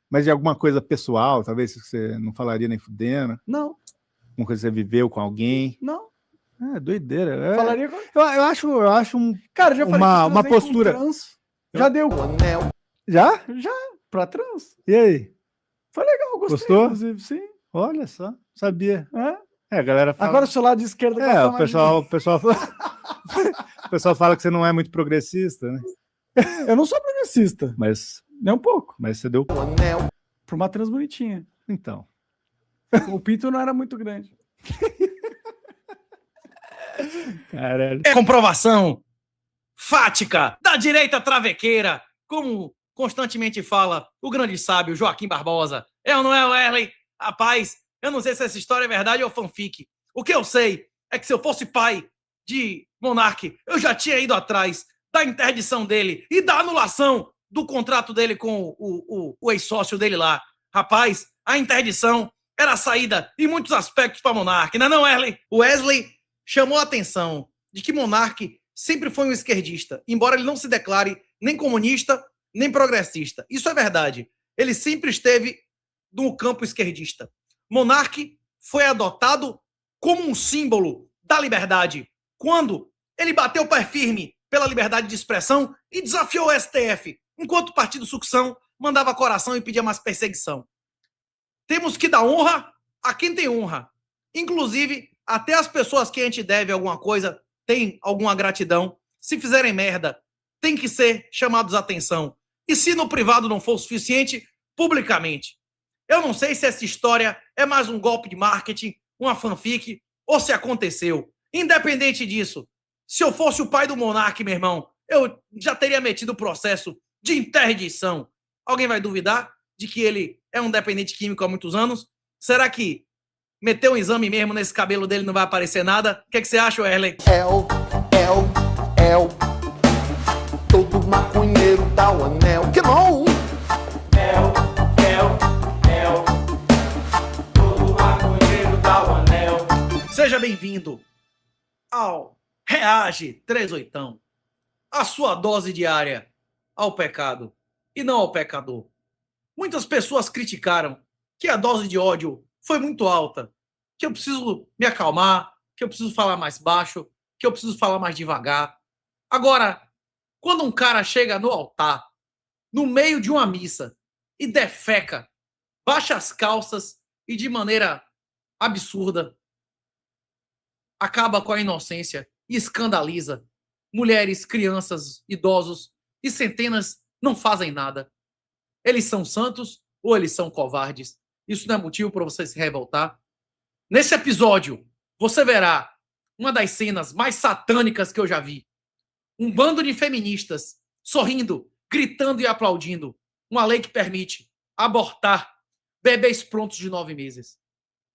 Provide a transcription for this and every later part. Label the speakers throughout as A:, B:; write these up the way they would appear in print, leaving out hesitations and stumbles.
A: Mas de alguma coisa pessoal, talvez que você não falaria nem fudendo?
B: Não.
A: Uma coisa que você viveu com alguém?
B: Não.
A: Doideira.
B: Falaria com...
A: Eu acho
B: Cara, já falei que
A: uma postura.
B: trans. Já deu.
A: Já?
B: Já, pra trans.
A: E aí?
B: Foi legal, gostei.
A: Gostou?
B: Inclusive, sim.
A: Olha só, sabia.
B: É.
A: A galera fala...
B: Agora o seu lado de esquerda gosta mais
A: o pessoal fala que você não é muito progressista, né?
B: Eu não sou progressista.
A: Mas...
B: Nem um pouco.
A: Mas você deu...
B: Pra uma trans bonitinha.
A: Então.
B: O pinto não era muito grande.
A: Caralho.
C: É comprovação fática da direita travequeira, como constantemente fala o grande sábio Joaquim Barbosa. É ou não é, Wesley? Rapaz, eu não sei se essa história é verdade ou fanfic. O que eu sei é que se eu fosse pai de Monark, eu já tinha ido atrás da interdição dele e da anulação do contrato dele com o ex-sócio dele lá. Rapaz, a interdição era a saída em muitos aspectos para Monark, não é não, Wesley? O Wesley chamou a atenção de que Monark sempre foi um esquerdista, embora ele não se declare nem comunista, nem progressista. Isso é verdade. Ele sempre esteve no campo esquerdista. Monark foi adotado como um símbolo da liberdade quando ele bateu o pé firme pela liberdade de expressão e desafiou o STF, enquanto o Partido Sucção mandava coração e pedia mais perseguição. Temos que dar honra a quem tem honra. Inclusive, até as pessoas que a gente deve alguma coisa têm alguma gratidão. Se fizerem merda, tem que ser chamados a atenção. E se no privado não for o suficiente, publicamente. Eu não sei se essa história é mais um golpe de marketing, uma fanfic, ou se aconteceu. Independente disso, se eu fosse o pai do Monark, meu irmão, eu já teria metido o processo de interdição. Alguém vai duvidar de que ele é um dependente químico há muitos anos? Será que meter um exame mesmo nesse cabelo dele não vai aparecer nada? O que você acha, Wesley?
D: Todo maconheiro dá o anel. Que bom! Todo maconheiro dá o anel.
C: Seja bem-vindo ao Reage 38, a sua dose diária ao pecado e não ao pecador. Muitas pessoas criticaram que a dose de ódio foi muito alta, que eu preciso me acalmar, que eu preciso falar mais baixo, que eu preciso falar mais devagar. Agora, quando um cara chega no altar, no meio de uma missa, e defeca, baixa as calças e de maneira absurda, acaba com a inocência e escandaliza mulheres, crianças, idosos e centenas não fazem nada. Eles são santos ou eles são covardes? Isso não é motivo para você se revoltar? Nesse episódio, você verá uma das cenas mais satânicas que eu já vi. Um bando de feministas sorrindo, gritando e aplaudindo uma lei que permite abortar bebês prontos de 9 meses.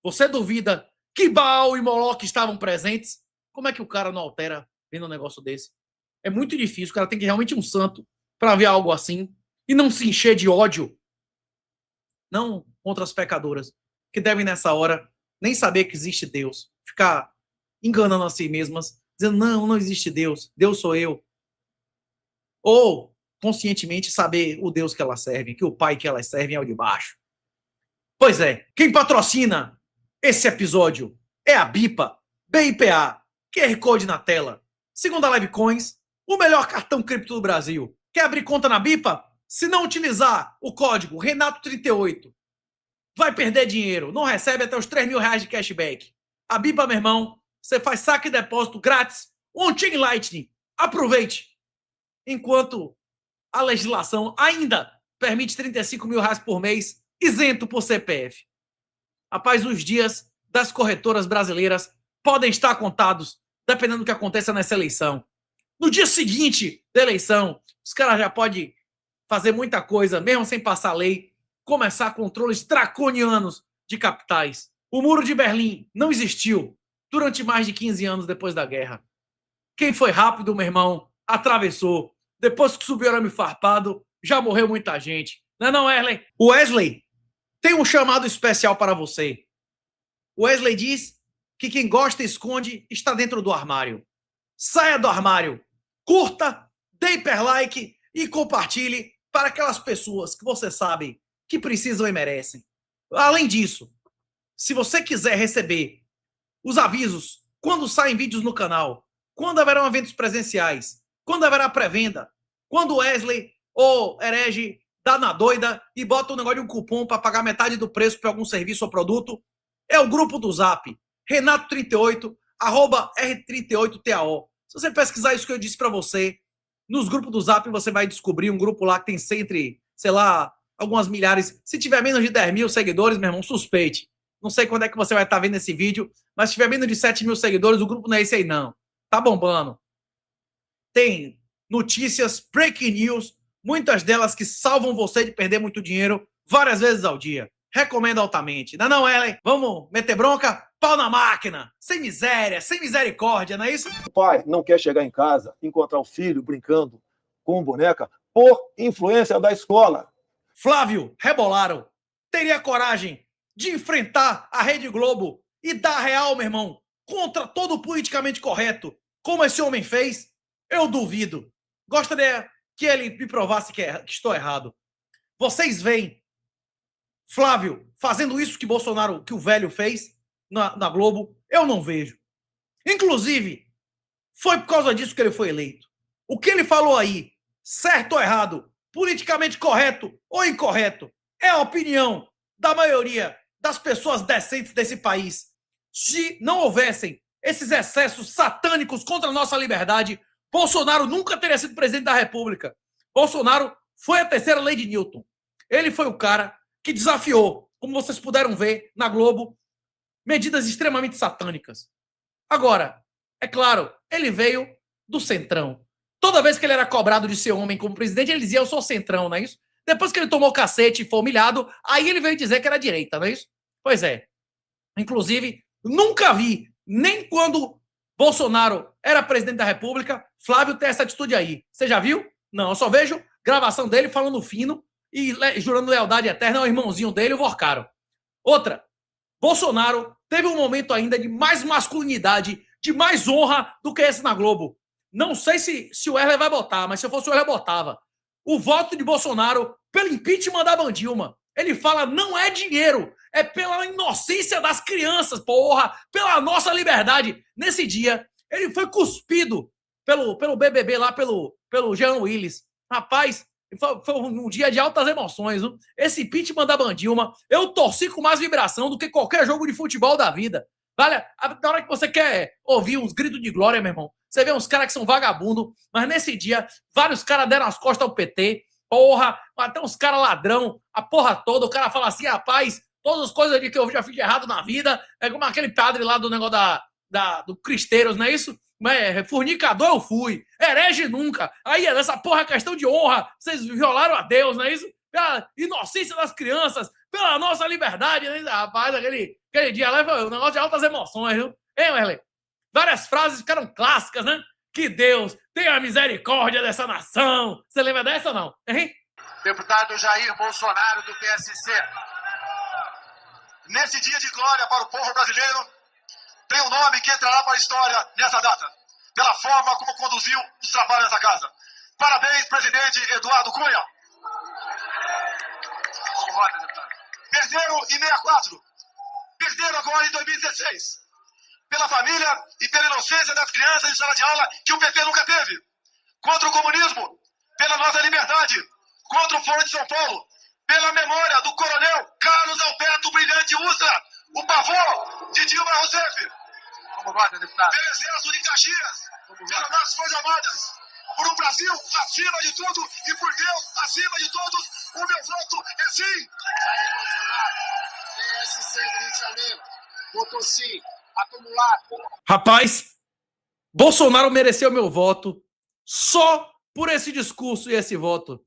C: Você duvida que Baal e Moloque estavam presentes? Como é que o cara não altera vendo um negócio desse? É muito difícil, o cara tem que ir realmente um santo para ver algo assim e não se encher de ódio. Não contra as pecadoras, que devem nessa hora nem saber que existe Deus. Ficar enganando a si mesmas, dizendo, não existe Deus, Deus sou eu. Ou, conscientemente, saber o Deus que elas servem, que o pai que elas servem é o de baixo. Pois é, quem patrocina esse episódio é a BIPA, BIPA, QR Code na tela. Segundo a Livecoins, o melhor cartão cripto do Brasil. Quer abrir conta na BIPA? Se não utilizar o código Renato38, vai perder dinheiro. Não recebe até os R$3.000 de cashback. A BIPA, meu irmão, você faz saque e depósito grátis, on-chain Lightning. Aproveite. Enquanto a legislação ainda permite R$35.000 por mês, isento por CPF. Rapaz, os dias das corretoras brasileiras podem estar contados, dependendo do que aconteça nessa eleição. No dia seguinte da eleição, os caras já podem fazer muita coisa, mesmo sem passar lei, começar controles draconianos de capitais. O Muro de Berlim não existiu durante mais de 15 anos depois da guerra. Quem foi rápido, meu irmão, atravessou. Depois que subiu o arame farpado, já morreu muita gente. Não, Wesley? O Wesley tem um chamado especial para você. O Wesley diz que quem gosta e esconde está dentro do armário. Saia do armário. Curta, dê hiperlike e compartilhe para aquelas pessoas que você sabe que precisam e merecem. Além disso, se você quiser receber os avisos quando saem vídeos no canal, quando haverão eventos presenciais, quando haverá pré-venda, quando Wesley ou Herege dá na doida e bota um negócio de um cupom para pagar metade do preço para algum serviço ou produto, é o grupo do Zap, Renato38, @R38TAO. Se você pesquisar isso que eu disse para você, nos grupos do Zap você vai descobrir um grupo lá que tem sempre, sei lá, algumas milhares. Se tiver menos de 10 mil seguidores, meu irmão, suspeite. Não sei quando é que você vai estar vendo esse vídeo, mas se tiver menos de 7 mil seguidores, o grupo não é esse aí, não. Tá bombando. Tem notícias, breaking news, muitas delas que salvam você de perder muito dinheiro várias vezes ao dia. Recomendo altamente. Não, Ellen? Vamos meter bronca? Pau na máquina. Sem miséria, sem misericórdia, não é isso?
E: O pai não quer chegar em casa e encontrar o filho brincando com boneca por influência da escola.
C: Flávio Rebolaro teria coragem de enfrentar a Rede Globo e dar real, meu irmão, contra todo o politicamente correto, como esse homem fez? Eu duvido. Gostaria que ele me provasse que estou errado. Vocês veem Flávio fazendo isso que Bolsonaro, que o velho fez na Globo? Eu não vejo. Inclusive, foi por causa disso que ele foi eleito. O que ele falou aí, certo ou errado, politicamente correto ou incorreto, é a opinião da maioria das pessoas decentes desse país. Se não houvessem esses excessos satânicos contra a nossa liberdade, Bolsonaro nunca teria sido presidente da República. Bolsonaro foi a terceira lei de Newton. Ele foi o cara que desafiou, como vocês puderam ver na Globo, medidas extremamente satânicas. Agora, é claro, ele veio do Centrão. Toda vez que ele era cobrado de ser homem como presidente, ele dizia, eu sou Centrão, não é isso? Depois que ele tomou cacete e foi humilhado, aí ele veio dizer que era direita, não é isso? Pois é. Inclusive, nunca vi, nem quando Bolsonaro era presidente da República, Flávio ter essa atitude aí. Você já viu? Não, eu só vejo gravação dele falando fino e jurando lealdade eterna ao irmãozinho dele, o Vorcaro. Outra, Bolsonaro teve um momento ainda de mais masculinidade, de mais honra do que esse na Globo. Não sei se o Erle vai botar, mas se eu fosse o Erle, eu botava. O voto de Bolsonaro pelo impeachment da Bandilma. Ele fala, não é dinheiro, é pela inocência das crianças, porra, pela nossa liberdade. Nesse dia, ele foi cuspido pelo BBB lá, pelo Jean Willis. Rapaz, foi um dia de altas emoções. Viu? Esse impeachment da Bandilma, eu torci com mais vibração do que qualquer jogo de futebol da vida. Vale, na hora que você quer ouvir uns gritos de glória, meu irmão, você vê uns caras que são vagabundos, mas nesse dia, vários caras deram as costas ao PT, porra, até uns caras ladrão, a porra toda, o cara fala assim, rapaz, todas as coisas que eu já fiz de errado na vida, é como aquele padre lá do negócio do Cristeiros, não é isso? Fornicador eu fui, herege nunca, aí essa porra é questão de honra, vocês violaram a Deus, não é isso? Pela inocência das crianças, pela nossa liberdade, né? Rapaz, aquele dia lá foi um negócio de altas emoções, viu? Hein, Wesley? Várias frases ficaram clássicas, né? Que Deus tenha misericórdia dessa nação. Você lembra dessa ou não? Hein?
F: Deputado Jair Bolsonaro, do PSC. Nesse dia de glória para o povo brasileiro, tem um nome que entrará para a história nessa data, pela forma como conduziu os trabalhos dessa casa. Parabéns, presidente Eduardo Cunha. Perderam em 64. Perderam agora em 2016. Pela família e pela inocência das crianças em sala de aula que o PT nunca teve. Contra o comunismo, pela nossa liberdade. Contra o Foro de São Paulo, pela memória do coronel Carlos Alberto Brilhante Ustra, o pavô de Dilma Rousseff. Pelo Exército de Caxias, pelas nossas Forças Armadas. Por um Brasil acima de tudo e por Deus acima de todos, o meu voto é sim. PSC do Rio de Janeiro, votou sim. Acumulado.
C: Rapaz, Bolsonaro mereceu meu voto só por esse discurso e esse voto.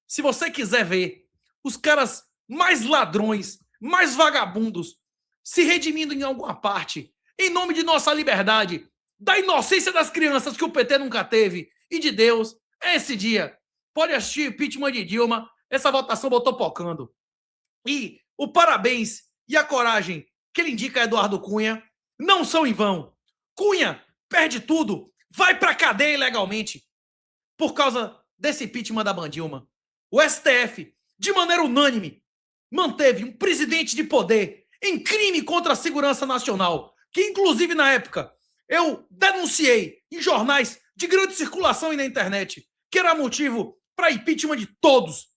C: Se você quiser ver os caras mais ladrões, mais vagabundos, se redimindo em alguma parte, em nome de nossa liberdade, da inocência das crianças que o PT nunca teve, e de Deus, é esse dia. Pode assistir impeachment de Dilma, essa votação botou pocando. E o parabéns e a coragem que ele indica a Eduardo Cunha não são em vão. Cunha perde tudo, vai pra cadeia ilegalmente por causa desse impeachment da Bandilma. O STF, de maneira unânime, manteve um presidente de poder em crime contra a segurança nacional, que inclusive na época eu denunciei em jornais de grande circulação e na internet, que era motivo para impeachment de todos.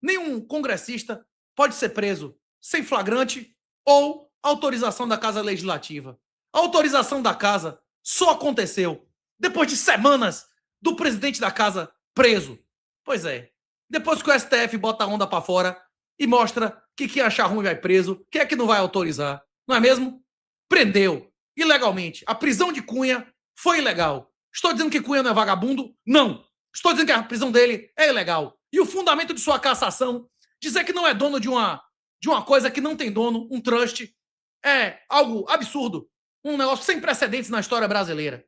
C: Nenhum congressista pode ser preso sem flagrante ou autorização da Casa Legislativa. A autorização da Casa só aconteceu depois de semanas do presidente da Casa preso. Pois é, depois que o STF bota a onda para fora e mostra que quem achar ruim vai preso, quem é que não vai autorizar? Não é mesmo? Prendeu ilegalmente. A prisão de Cunha foi ilegal. Estou dizendo que Cunha não é vagabundo? Não. Estou dizendo que a prisão dele é ilegal. E o fundamento de sua cassação, dizer que não é dono de uma coisa que não tem dono, um trust, é algo absurdo. Um negócio sem precedentes na história brasileira.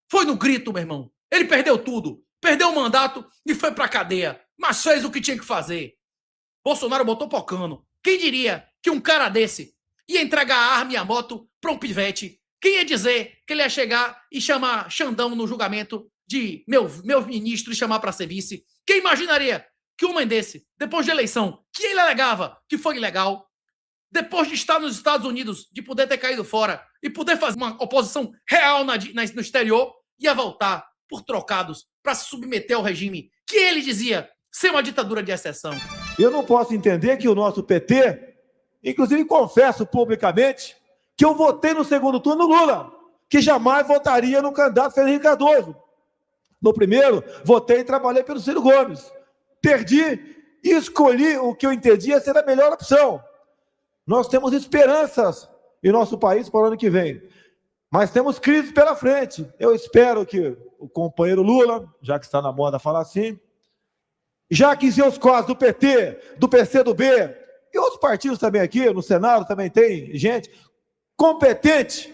C: Foi no grito, meu irmão. Ele perdeu tudo. Perdeu o mandato e foi pra cadeia. Mas fez o que tinha que fazer. Bolsonaro botou pocano. Quem diria que um cara desse ia entregar a arma e a moto pra um pivete? Quem ia dizer que ele ia chegar e chamar Xandão no julgamento de meu ministro e chamar pra ser vice? Quem imaginaria que um homem desse, depois de eleição, que ele alegava que foi ilegal, depois de estar nos Estados Unidos, de poder ter caído fora e poder fazer uma oposição real no exterior, ia voltar por trocados para se submeter ao regime que ele dizia ser uma ditadura de exceção.
E: Eu não posso entender que o nosso PT, inclusive confesso publicamente, que eu votei no segundo turno no Lula, que jamais votaria no candidato Fernando Henrique Cardoso. No primeiro, votei e trabalhei pelo Ciro Gomes. Perdi e escolhi o que eu entendia ser a melhor opção. Nós temos esperanças em nosso país para o ano que vem, mas temos crise pela frente. Eu espero que o companheiro Lula, já que está na moda falar assim, já que seus quadros do PT, do PCdoB e outros partidos também aqui, no Senado também tem gente competente,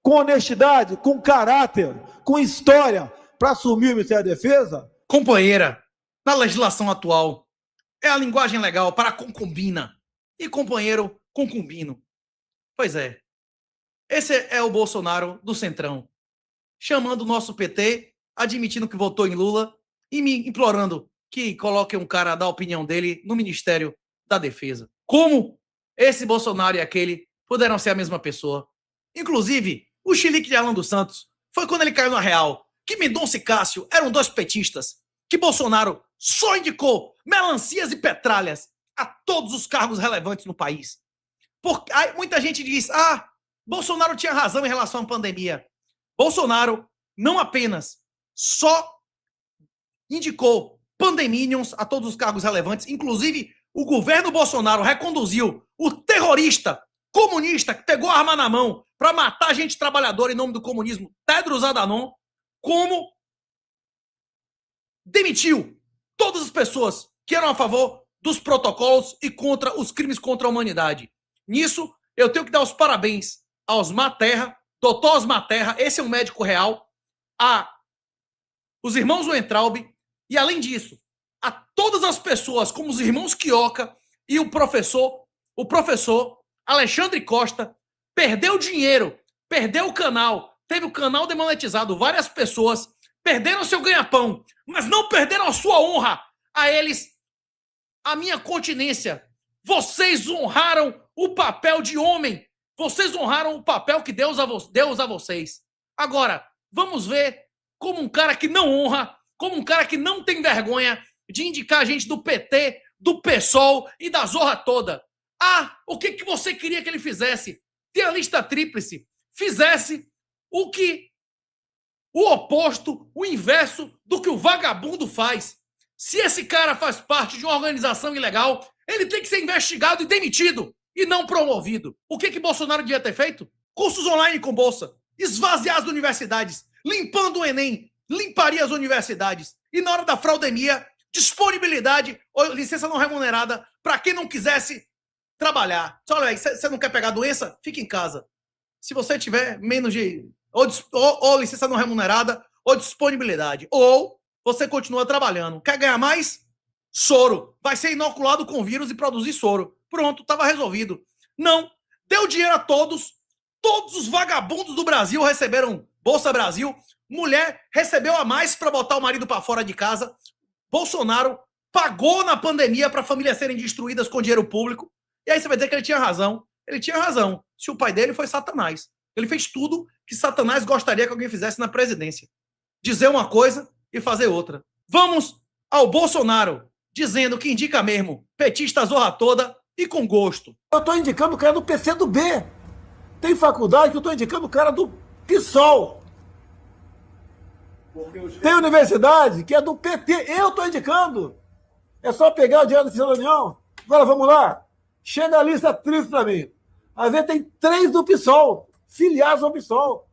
E: com honestidade, com caráter, com história, para assumir o Ministério da Defesa.
C: Companheira, na legislação atual, é a linguagem legal para concubina. E companheiro, concubino. Pois é. Esse é o Bolsonaro do Centrão. Chamando o nosso PT, admitindo que votou em Lula e me implorando que coloque um cara da opinião dele no Ministério da Defesa. Como esse Bolsonaro e aquele puderam ser a mesma pessoa? Inclusive, o chilique de Alan dos Santos foi quando ele caiu na real, que Mendonça e Cássio eram dois petistas, que Bolsonaro só indicou melancias e petralhas a todos os cargos relevantes no país. Porque aí muita gente diz, Bolsonaro tinha razão em relação à pandemia. Bolsonaro não apenas só indicou pandeminions a todos os cargos relevantes, inclusive o governo Bolsonaro reconduziu o terrorista comunista que pegou a arma na mão para matar gente trabalhadora em nome do comunismo, Tedros Adhanom, como demitiu todas as pessoas que eram a favor dos protocolos e contra os crimes contra a humanidade. Nisso, eu tenho que dar os parabéns a Osmar Terra, doutor Osmar Terra, esse é um médico real, a os irmãos Weintraub e, além disso, a todas as pessoas, como os irmãos Quioca e o professor Alexandre Costa, perdeu dinheiro, perdeu o canal, teve o canal demonetizado, várias pessoas perderam seu ganha-pão, mas não perderam a sua honra. A eles, a minha continência. Vocês honraram o papel de homem. Vocês honraram o papel que Deus a vocês. Agora, vamos ver como um cara que não honra, como um cara que não tem vergonha de indicar gente do PT, do PSOL e da zorra toda. O que você queria que ele fizesse? Tem a lista tríplice. Fizesse o oposto, o inverso do que o vagabundo faz. Se esse cara faz parte de uma organização ilegal, ele tem que ser investigado e demitido, e não promovido. O que Bolsonaro devia ter feito? Cursos online com bolsa, esvaziar as universidades, limpando o Enem, limparia as universidades. E na hora da fraudemia, disponibilidade ou licença não remunerada para quem não quisesse trabalhar. Olha aí, você não quer pegar doença? Fica em casa. Se você tiver menos de... Ou licença não remunerada, ou disponibilidade. Ou você continua trabalhando. Quer ganhar mais? Soro. Vai ser inoculado com vírus e produzir soro. Pronto, estava resolvido. Não. Deu dinheiro a todos. Todos os vagabundos do Brasil receberam Bolsa Brasil. Mulher recebeu a mais para botar o marido para fora de casa. Bolsonaro pagou na pandemia para famílias serem destruídas com dinheiro público. E aí você vai dizer que ele tinha razão. Ele tinha razão. Se o pai dele foi Satanás. Ele fez tudo que Satanás gostaria que alguém fizesse na presidência. Dizer uma coisa e fazer outra. Vamos ao Bolsonaro, dizendo que indica mesmo petista zorra toda e com gosto.
E: Eu estou indicando o cara do PCdoB. Tem faculdade que eu estou indicando o cara do PSOL. Tem universidade que é do PT. Eu estou indicando. É só pegar o dinheiro da Cidadania. Agora vamos lá. Chega a lista triste para mim. Às vezes tem 3 do PSOL, filiados ao PSOL.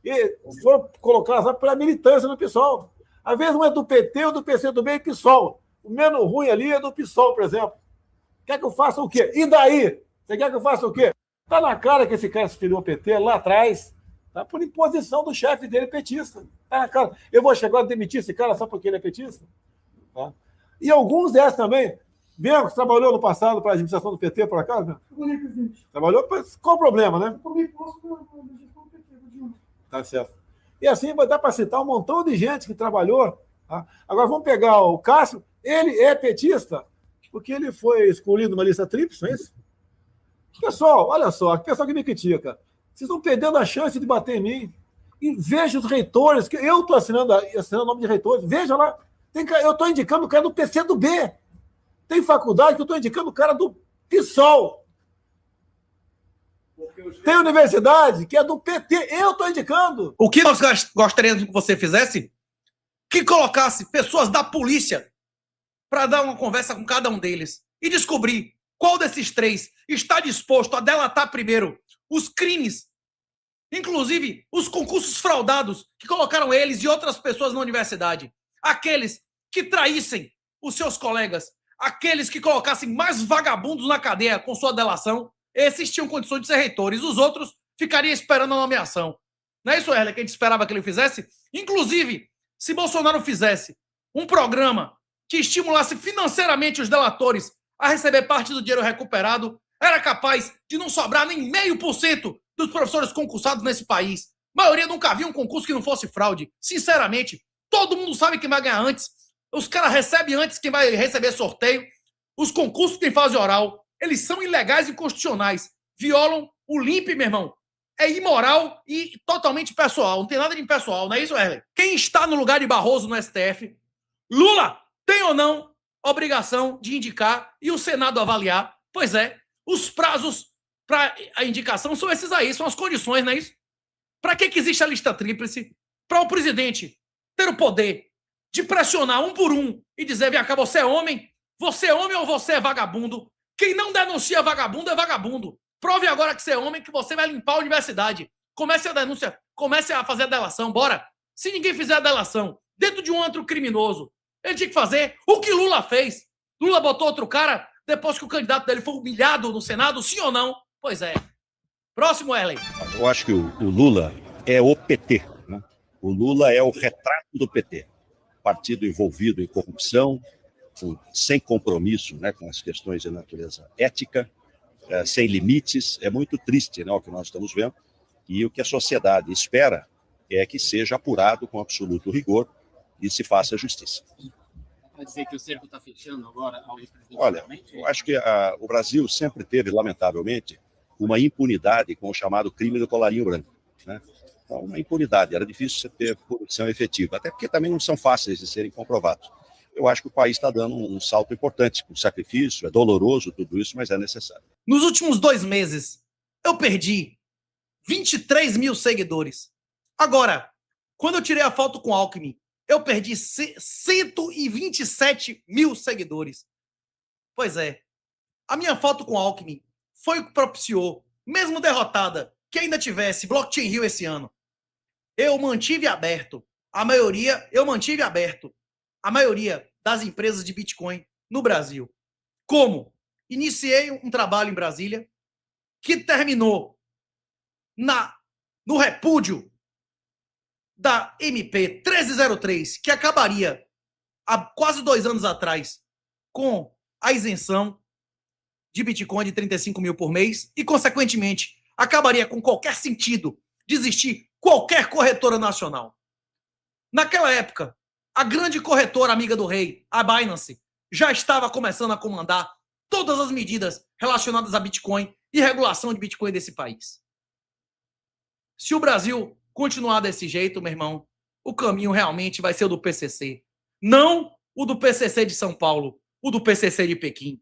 E: E foram colocados pela militância no PSOL. Às vezes um é do PT, ou do PCdoB e PSOL. O menos ruim ali é do PSOL, por exemplo. Quer que eu faça o quê? E daí? Você quer que eu faça o quê? Tá na cara que esse cara se filiou ao PT lá atrás, tá? Por imposição do chefe dele petista. Tá na cara. Eu vou chegar a demitir esse cara só porque ele é petista? Tá? E alguns desses também. Bianco, você trabalhou no passado para a administração do PT, por acaso? Né?
G: Trabalhei, presidente.
E: Trabalhou? Qual o problema, né?
G: Eu tomei posse na gestão do PT, do Dilma.
E: Tá certo. E assim vai dar para citar um montão de gente que trabalhou. Tá? Agora vamos pegar o Cássio. Ele é petista porque ele foi escolhido numa lista tríplice, não é isso? Pessoal, olha só, o pessoal que me critica, vocês estão perdendo a chance de bater em mim. E veja os reitores, que eu estou assinando o nome de reitores. Veja lá, eu estou indicando o cara do PCdoB. Tem faculdade que eu estou indicando o cara do PSOL. Tem universidade que é do PT. Eu estou indicando.
C: O que nós gostaríamos que você fizesse? Que colocasse pessoas da polícia para dar uma conversa com cada um deles e descobrir qual desses 3 está disposto a delatar primeiro os crimes, inclusive os concursos fraudados que colocaram eles e outras pessoas na universidade. Aqueles que traíssem os seus colegas, aqueles que colocassem mais vagabundos na cadeia com sua delação, esses tinham condições de ser reitores. Os outros ficariam esperando a nomeação. Não é isso, Erle, que a gente esperava que ele fizesse? Inclusive, se Bolsonaro fizesse um programa que estimulasse financeiramente os delatores a receber parte do dinheiro recuperado, era capaz de não sobrar nem 0,5% dos professores concursados nesse país. A maioria nunca viu um concurso que não fosse fraude. Sinceramente, todo mundo sabe quem vai ganhar antes. Os caras recebem antes quem vai receber sorteio. Os concursos que tem fase oral, eles são ilegais e inconstitucionais. Violam o LIMP, meu irmão. É imoral e totalmente pessoal. Não tem nada de impessoal, não é isso, Erle? Quem está no lugar de Barroso no STF, Lula tem ou não obrigação de indicar e o Senado avaliar? Pois é, os prazos para a indicação são esses aí, são as condições, não é isso? Para que existe a lista tríplice? Para o presidente ter o poder de pressionar um por um e dizer, vem cá, você é homem ou você é vagabundo? Quem não denuncia vagabundo é vagabundo. Prove agora que você é homem, que você vai limpar a universidade. Comece a denúncia, comece a fazer a delação, bora. Se ninguém fizer a delação dentro de um antro criminoso, ele tinha que fazer o que Lula fez. Lula botou outro cara depois que o candidato dele foi humilhado no Senado, sim ou não? Pois é. Próximo, Erle.
H: Eu acho que o Lula é o PT, né? O Lula é o retrato do PT. Partido envolvido em corrupção, sem compromisso, né, com as questões de natureza ética, sem limites. É muito triste, né, o que nós estamos vendo. E o que a sociedade espera é que seja apurado com absoluto rigor e se faça justiça.
I: Para dizer que o cerco está fechando agora ao ex-presidente?
H: Olha, eu acho que o Brasil sempre teve, lamentavelmente, uma impunidade com o chamado crime do colarinho branco, né? Então, uma impunidade, era difícil você ter punição efetiva, até porque também não são fáceis de serem comprovados. Eu acho que o país está dando um salto importante, com sacrifício, é doloroso tudo isso, mas é necessário.
C: Nos últimos 2 meses, eu perdi 23 mil seguidores. Agora, quando eu tirei a foto com Alckmin, eu perdi 127 mil seguidores. Pois é, a minha foto com Alckmin foi o que propiciou, mesmo derrotada, que ainda tivesse Blockchain Rio esse ano. Eu mantive aberto a maioria das empresas de Bitcoin no Brasil. Como? Iniciei um trabalho em Brasília que terminou no repúdio da MP 1303, que acabaria há quase 2 anos atrás com a isenção de Bitcoin de 35 mil por mês e, consequentemente, acabaria com qualquer sentido de existir qualquer corretora nacional. Naquela época, a grande corretora amiga do rei, a Binance, já estava começando a comandar todas as medidas relacionadas a Bitcoin e regulação de Bitcoin desse país. Se o Brasil continuar desse jeito, meu irmão, o caminho realmente vai ser o do PCC. Não o do PCC de São Paulo, o do PCC de Pequim.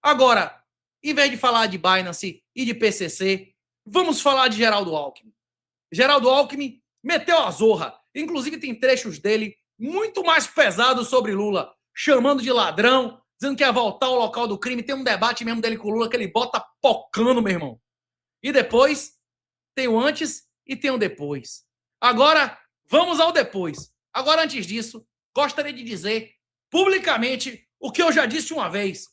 C: Agora, em vez de falar de Binance e de PCC, vamos falar de Geraldo Alckmin. Geraldo Alckmin meteu a zorra. Inclusive tem trechos dele muito mais pesados sobre Lula, chamando de ladrão, dizendo que ia voltar ao local do crime. Tem um debate mesmo dele com o Lula que ele bota pocando, meu irmão. E depois tem o antes e tem o depois. Agora, vamos ao depois. Agora, antes disso, gostaria de dizer publicamente o que eu já disse uma vez.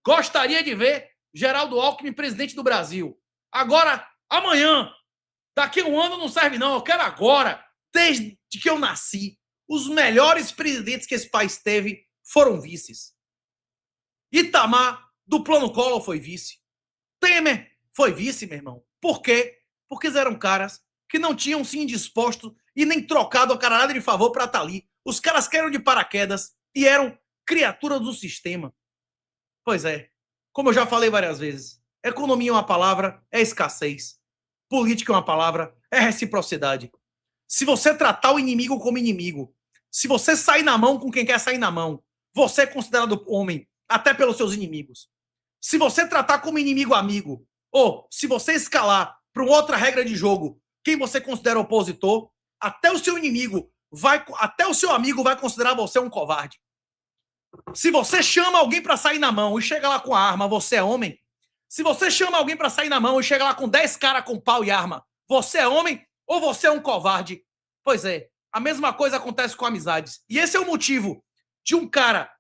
C: Gostaria de ver Geraldo Alckmin presidente do Brasil. Agora, amanhã, daqui a um ano não serve não, eu quero agora, desde que eu nasci. Os melhores presidentes que esse país teve foram vices. Itamar, do Plano Collor, foi vice. Temer foi vice, meu irmão. Por quê? Porque eles eram caras que não tinham se indisposto e nem trocado a caralhada de favor para estar ali. Os caras que eram de paraquedas e eram criaturas do sistema. Pois é, como eu já falei várias vezes, economia é uma palavra, é escassez. Política é uma palavra, é reciprocidade. Se você tratar o inimigo como inimigo, se você sair na mão com quem quer sair na mão, você é considerado homem, até pelos seus inimigos. Se você tratar como inimigo amigo, ou se você escalar para uma outra regra de jogo, quem você considera opositor, até o seu inimigo, até o seu amigo vai considerar você um covarde. Se você chama alguém para sair na mão e chega lá com a arma, você é homem? Se você chama alguém para sair na mão e chega lá com 10 caras com pau e arma, você é homem ou você é um covarde? Pois é, a mesma coisa acontece com amizades. E esse é o motivo de um cara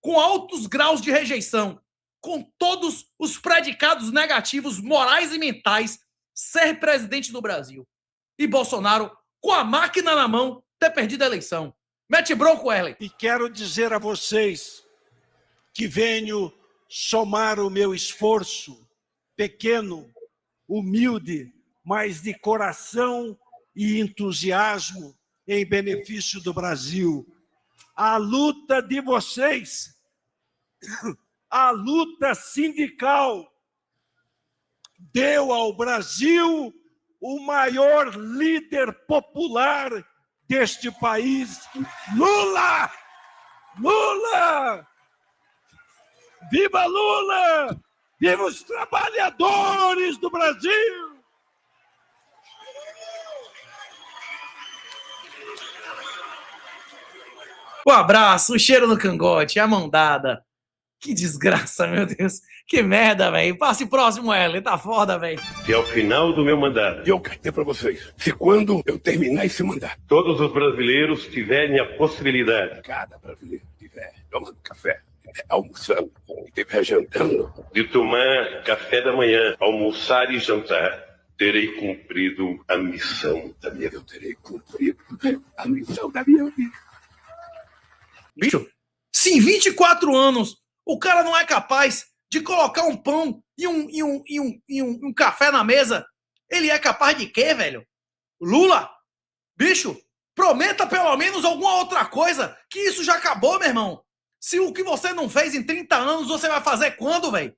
C: com altos graus de rejeição, com todos os predicados negativos morais e mentais, ser presidente do Brasil. E Bolsonaro, com a máquina na mão, ter perdido a eleição. Mete bronco, Erlen.
J: E quero dizer a vocês que venho somar o meu esforço, pequeno, humilde, mas de coração e entusiasmo em benefício do Brasil. A luta de vocês, a luta sindical, deu ao Brasil o maior líder popular deste país, Lula! Lula! Viva Lula! Viva os trabalhadores do Brasil!
C: Um abraço, um cheiro no cangote, a mão dada. Que desgraça, meu Deus. Que merda, velho. Passe próximo, Erlen. Tá foda, velho.
K: E ao final do meu mandato,
L: eu quero dizer para vocês, se quando eu terminar esse mandato,
K: todos os brasileiros tiverem a possibilidade,
L: cada brasileiro tiver tomando café, almoçando, estiver jantando,
K: de tomar café da manhã, almoçar e jantar, terei cumprido a missão da minha vida.
L: Eu terei cumprido a missão da minha vida.
C: Bicho, se em 24 anos o cara não é capaz de colocar um pão e um café na mesa, ele é capaz de quê, velho? Lula, bicho, prometa pelo menos alguma outra coisa, que isso já acabou, meu irmão. Se o que você não fez em 30 anos, você vai fazer quando, velho?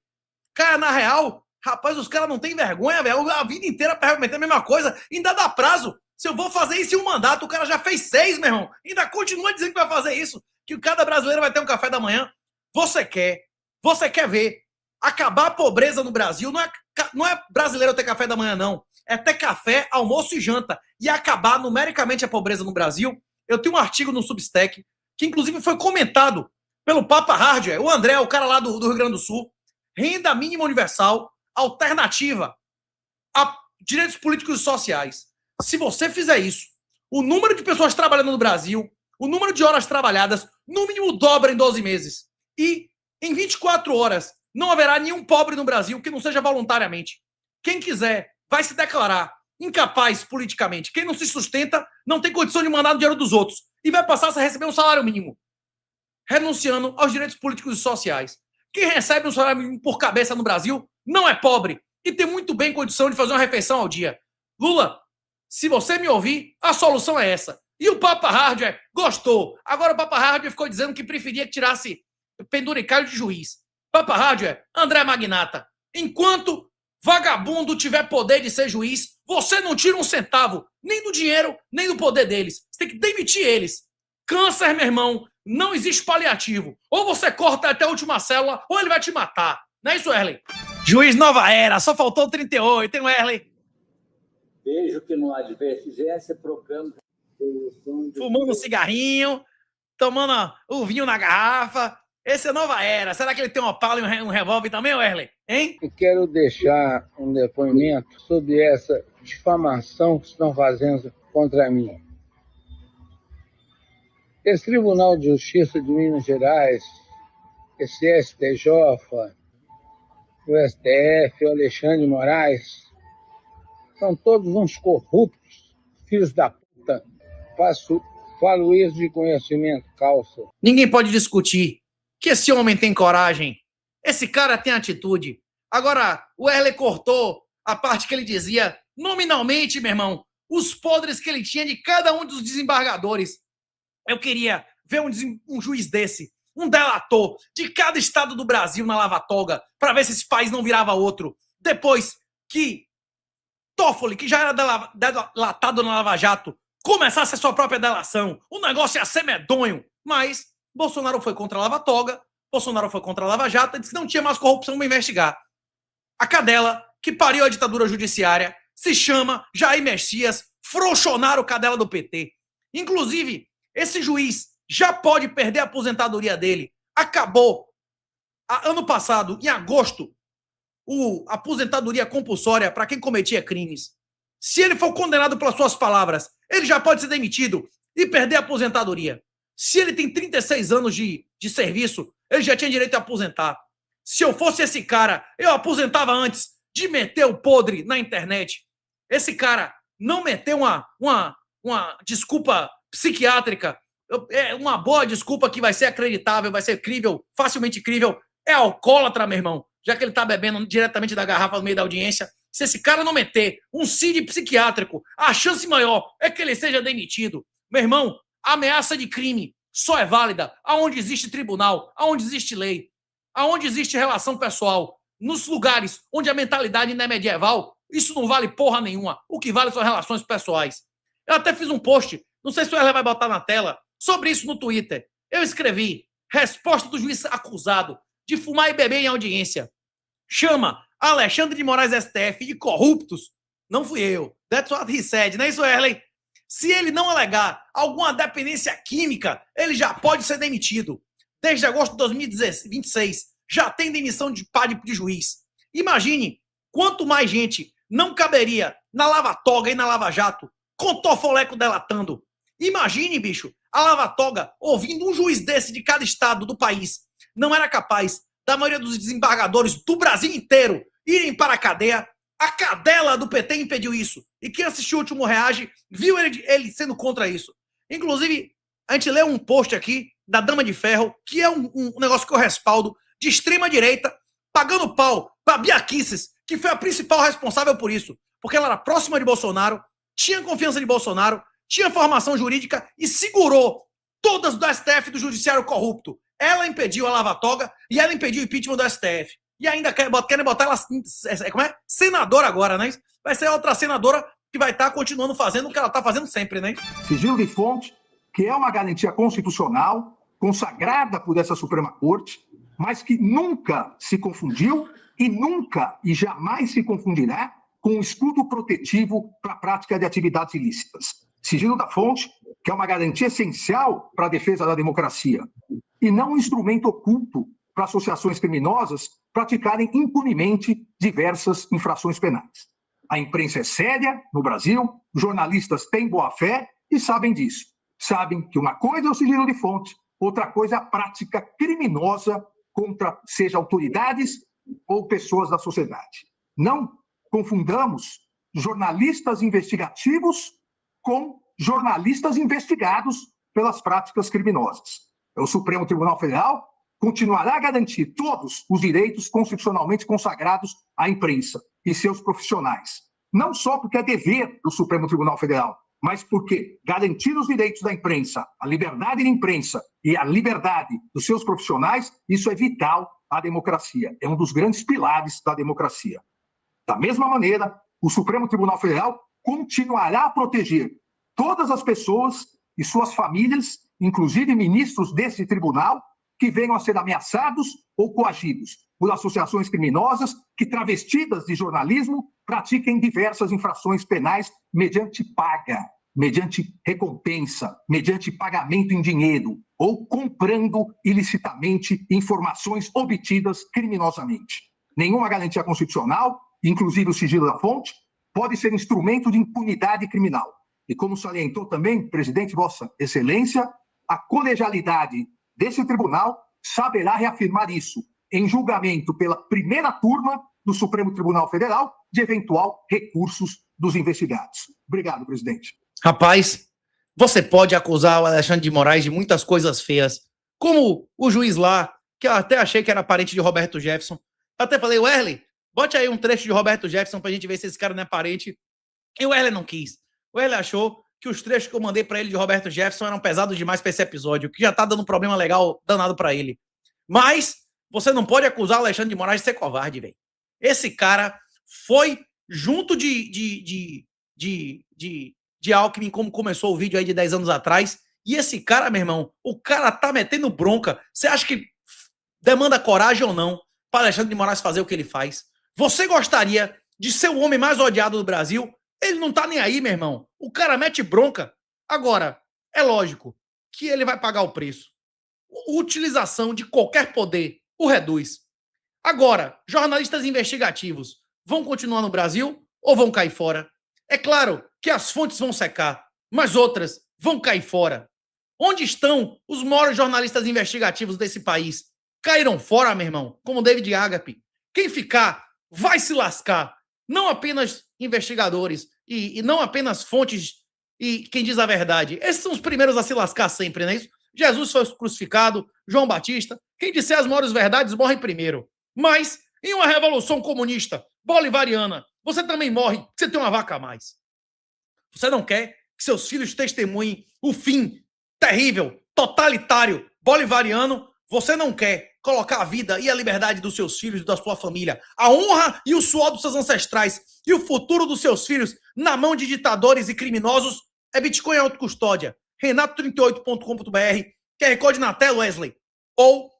C: Cara, na real, rapaz, os caras não têm vergonha, velho. A vida inteira prometer a mesma coisa, ainda dá prazo. Se eu vou fazer isso em um mandato, o cara já fez 6, meu irmão. Ainda continua dizendo que vai fazer isso, que cada brasileiro vai ter um café da manhã. Você quer ver acabar a pobreza no Brasil, não é brasileiro ter café da manhã, não. É ter café, almoço e janta. E acabar numericamente a pobreza no Brasil. Eu tenho um artigo no Substack, que inclusive foi comentado pelo Papa Hardware, o André, o cara lá do Rio Grande do Sul. Renda mínima universal, alternativa a direitos políticos e sociais. Se você fizer isso, o número de pessoas trabalhando no Brasil, o número de horas trabalhadas, no mínimo dobra em 12 meses. E em 24 horas, não haverá nenhum pobre no Brasil que não seja voluntariamente. Quem quiser vai se declarar incapaz politicamente. Quem não se sustenta não tem condição de mandar no dinheiro dos outros. E vai passar a receber um salário mínimo, renunciando aos direitos políticos e sociais. Quem recebe um salário mínimo por cabeça no Brasil não é pobre e tem muito bem condição de fazer uma refeição ao dia. Lula, se você me ouvir, a solução é essa. E o Papa Hardware gostou. Agora o Papa Hardware ficou dizendo que preferia que tirasse penduricalho de juiz. Papo Rádio é André Magnata. Enquanto vagabundo tiver poder de ser juiz, você não tira um centavo, nem do dinheiro, nem do poder deles. Você tem que demitir eles. Câncer, meu irmão, não existe paliativo. Ou você corta até a última célula, ou ele vai te matar. Não é isso, Erley? Juiz Nova Era, só faltou 38, hein, Erley?
M: Vejo que não há divergência, programa...
C: Fumando um cigarrinho, tomando o vinho na garrafa. Esse é Nova Era. Será que ele tem uma Opala e um revólver também, Erley? Hein?
M: Eu quero deixar um depoimento sobre essa difamação que estão fazendo contra mim. Esse Tribunal de Justiça de Minas Gerais, esse STJ, o STF, o Alexandre de Moraes, são todos uns corruptos, filhos da puta. Falo isso de conhecimento, calça.
C: Ninguém pode discutir que esse homem tem coragem. Esse cara tem atitude. Agora, o Erley cortou a parte que ele dizia, nominalmente, meu irmão, os podres que ele tinha de cada um dos desembargadores. Eu queria ver um juiz desse, um delator de cada estado do Brasil na lava-toga, para ver se esse país não virava outro. Depois que Toffoli, que já era delatado na Lava Jato, começasse a sua própria delação, o negócio ia ser medonho. Mas Bolsonaro foi contra a lava-toga, Bolsonaro foi contra a Lava Jato e disse que não tinha mais corrupção para investigar. A cadela que pariu a ditadura judiciária se chama Jair Messias, frouxonaram cadela do PT. Inclusive, esse juiz já pode perder a aposentadoria dele. Acabou, ano passado, em agosto, a aposentadoria compulsória para quem cometia crimes. Se ele for condenado pelas suas palavras, ele já pode ser demitido e perder a aposentadoria. Se ele tem 36 anos de serviço, ele já tinha direito a aposentar. Se eu fosse esse cara, eu aposentava antes de meter o podre na internet. Esse cara não meteu uma desculpa psiquiátrica, é uma boa desculpa que vai ser acreditável, vai ser crível, facilmente crível. É alcoólatra, meu irmão, já que ele tá bebendo diretamente da garrafa no meio da audiência. Se esse cara não meter um CID psiquiátrico, a chance maior é que ele seja demitido. Meu irmão, a ameaça de crime só é válida aonde existe tribunal, aonde existe lei, aonde existe relação pessoal. Nos lugares onde a mentalidade ainda é medieval, isso não vale porra nenhuma. O que vale são relações pessoais. Eu até fiz um post, não sei se o Erley vai botar na tela, sobre isso no Twitter. Eu escrevi, resposta do juiz acusado de fumar e beber em audiência. Chama Alexandre de Moraes STF de corruptos. Não fui eu. That's what he said, não é isso, Erley? Se ele não alegar alguma dependência química, ele já pode ser demitido. Desde agosto de 2026, já tem demissão de padre de juiz. Imagine quanto mais gente não caberia na lava-toga e na Lava Jato com Tofoleco delatando. Imagine, bicho, a lava-toga ouvindo um juiz desse de cada estado do país. Não era capaz da maioria dos desembargadores do Brasil inteiro irem para a cadeia. A cadela do PT impediu isso. E quem assistiu o Último Reage viu ele sendo contra isso. Inclusive, a gente leu um post aqui da Dama de Ferro, que é um negócio que eu respaldo, de extrema-direita, pagando pau para Bia Kicis, que foi a principal responsável por isso. Porque ela era próxima de Bolsonaro, tinha confiança de Bolsonaro, tinha formação jurídica e segurou todas do STF do judiciário corrupto. Ela impediu a lava-toga e ela impediu o impeachment do STF. E ainda querem botar ela como é? Senadora agora, né? Vai ser outra senadora que vai estar continuando fazendo o que ela está fazendo sempre, né?
F: Sigilo de fonte, que é uma garantia constitucional, consagrada por essa Suprema Corte, mas que nunca se confundiu e nunca e jamais se confundirá com o escudo protetivo para a prática de atividades ilícitas. Sigilo da fonte, que é uma garantia essencial para a defesa da democracia, e não um instrumento oculto para associações criminosas praticarem impunemente diversas infrações penais. A imprensa é séria no Brasil, jornalistas têm boa-fé e sabem disso. Sabem que uma coisa é o sigilo de fonte, outra coisa é a prática criminosa contra, seja autoridades ou pessoas da sociedade. Não confundamos jornalistas investigativos com jornalistas investigados pelas práticas criminosas. O Supremo Tribunal Federal continuará a garantir todos os direitos constitucionalmente consagrados à imprensa e seus profissionais. Não só porque é dever do Supremo Tribunal Federal, mas porque garantir os direitos da imprensa, a liberdade da imprensa
N: e a liberdade dos seus profissionais, isso é vital à democracia. É um dos grandes pilares da democracia. Da mesma maneira, o Supremo Tribunal Federal continuará a proteger todas as pessoas e suas famílias, inclusive ministros desse tribunal, que venham a ser ameaçados ou coagidos por associações criminosas que, travestidas de jornalismo, pratiquem diversas infrações penais mediante paga, mediante recompensa, mediante pagamento em dinheiro ou comprando ilicitamente informações obtidas criminosamente. Nenhuma garantia constitucional, inclusive o sigilo da fonte, pode ser instrumento de impunidade criminal. E como salientou também, presidente, Vossa Excelência, a colegialidade desse tribunal saberá reafirmar isso em julgamento pela primeira turma do Supremo Tribunal Federal de eventual recursos dos investigados. Obrigado, presidente.
C: Rapaz, você pode acusar o Alexandre de Moraes de muitas coisas feias, como o juiz lá, que eu até achei que era parente de Roberto Jefferson. Eu até falei, Werley, bote aí um trecho de Roberto Jefferson pra gente ver se esse cara não é parente. E o Werley não quis. O Werley achou que os trechos que eu mandei pra ele de Roberto Jefferson eram pesados demais pra esse episódio, que já tá dando um problema legal danado pra ele. Mas você não pode acusar o Alexandre de Moraes de ser covarde, velho. Esse cara foi junto de Alckmin, como começou o vídeo aí de 10 anos atrás, e esse cara, meu irmão, o cara tá metendo bronca. Você acha que demanda coragem ou não para Alexandre de Moraes fazer o que ele faz? Você gostaria de ser o homem mais odiado do Brasil? Ele não tá nem aí, meu irmão. O cara mete bronca. Agora, é lógico que ele vai pagar o preço. A utilização de qualquer poder o reduz. Agora, jornalistas investigativos vão continuar no Brasil ou vão cair fora? É claro que as fontes vão secar, mas outras vão cair fora. Onde estão os maiores jornalistas investigativos desse país? Caíram fora, meu irmão, como David Agape. Quem ficar vai se lascar. Não apenas investigadores e não apenas fontes e quem diz a verdade. Esses são os primeiros a se lascar sempre, não é isso? Jesus foi crucificado, João Batista. Quem disser as maiores verdades morre primeiro. Mas, em uma revolução comunista, bolivariana, você também morre, você tem uma vaca a mais. Você não quer que seus filhos testemunhem o fim terrível, totalitário, bolivariano. Você não quer colocar a vida e a liberdade dos seus filhos e da sua família, a honra e o suor dos seus ancestrais e o futuro dos seus filhos na mão de ditadores e criminosos. É Bitcoin Autocustódia. Renato38.com.br, QR Code na tela, Wesley. Ou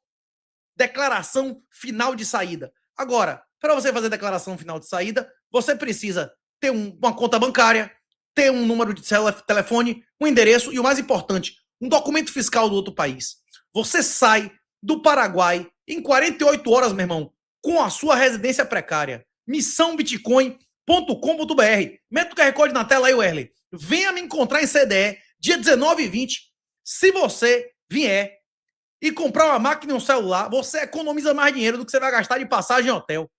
C: declaração final de saída. Agora, para você fazer declaração final de saída, você precisa ter uma conta bancária, ter um número de telefone, um endereço e, o mais importante, um documento fiscal do outro país. Você sai do Paraguai em 48 horas, meu irmão, com a sua residência precária. missãobitcoin.com.br. Meta o QR Code na tela aí, Wesley. Venha me encontrar em CDE, dia 19 e 20. Se você vier e comprar uma máquina e um celular, você economiza mais dinheiro do que você vai gastar de passagem em hotel.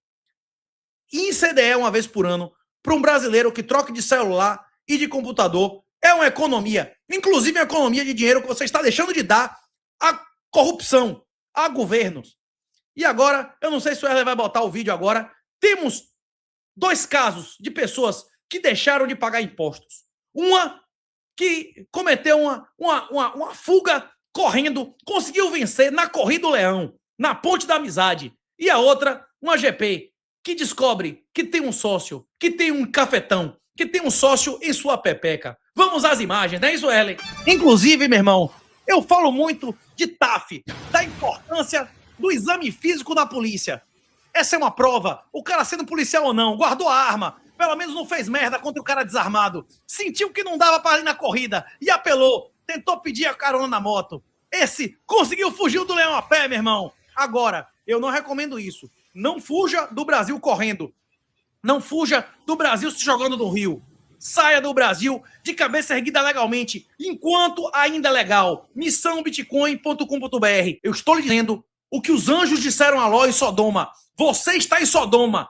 C: E em CDE, uma vez por ano, para um brasileiro que troca de celular e de computador, é uma economia. Inclusive, uma economia de dinheiro que você está deixando de dar à corrupção, a governos. E agora, eu não sei se o Wesley vai botar o vídeo agora, temos 2 casos de pessoas que deixaram de pagar impostos. Uma que cometeu uma fuga correndo, conseguiu vencer na Corrida do Leão, na Ponte da Amizade. E a outra, uma GP, que descobre que tem um sócio, que tem um cafetão, que tem um sócio em sua pepeca. Vamos às imagens, não é isso, Ellen? Inclusive, meu irmão, eu falo muito de TAF, da importância do exame físico da polícia. Essa é uma prova. O cara, sendo policial ou não, guardou a arma, pelo menos não fez merda contra o cara desarmado, sentiu que não dava para ir na corrida e apelou, tentou pedir a carona na moto. Esse conseguiu fugir do leão a pé, meu irmão. Agora, eu não recomendo isso. Não fuja do Brasil correndo. Não fuja do Brasil se jogando no rio. Saia do Brasil de cabeça erguida legalmente, enquanto ainda é legal. missãobitcoin.com.br. Eu estou lhe dizendo o que os anjos disseram a Ló em Sodoma. Você está em Sodoma.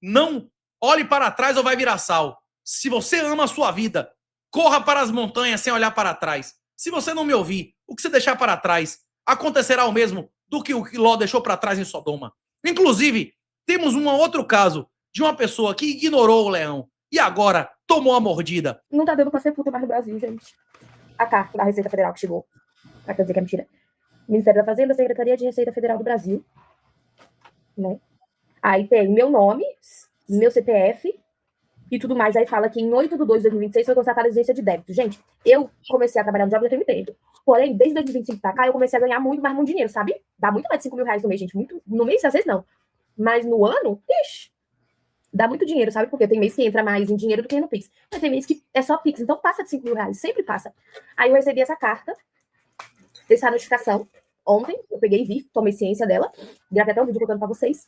C: Não olhe para trás ou vai virar sal. Se você ama a sua vida, corra para as montanhas sem olhar para trás. Se você não me ouvir, o que você deixar para trás acontecerá o mesmo do que o que Ló deixou para trás em Sodoma. Inclusive, temos um outro caso de uma pessoa que ignorou o leão e agora tomou a mordida.
O: Não tá dando pra ser puta mais no Brasil, gente. A carta da Receita Federal que chegou. quer dizer que é mentira. Ministério da Fazenda, Secretaria de Receita Federal do Brasil, né? Aí tem meu nome, meu CPF e tudo mais. Aí fala que em 8/2/2026 foi constatada a exigência de débito. Gente, eu comecei a trabalhar no job já tem muito tempo. Porém, desde 2025 pra cá, eu comecei a ganhar muito dinheiro, sabe? Dá muito mais de 5 mil reais no mês, gente. Muito, no mês, às vezes, não. Mas no ano, ixi, dá muito dinheiro, sabe? Porque tem mês que entra mais em dinheiro do que no Pix. Mas tem mês que é só Pix, então passa de 5 mil reais, sempre passa. Aí eu recebi essa carta, essa notificação, ontem, eu peguei e vi, tomei ciência dela, gravei até um vídeo contando pra vocês.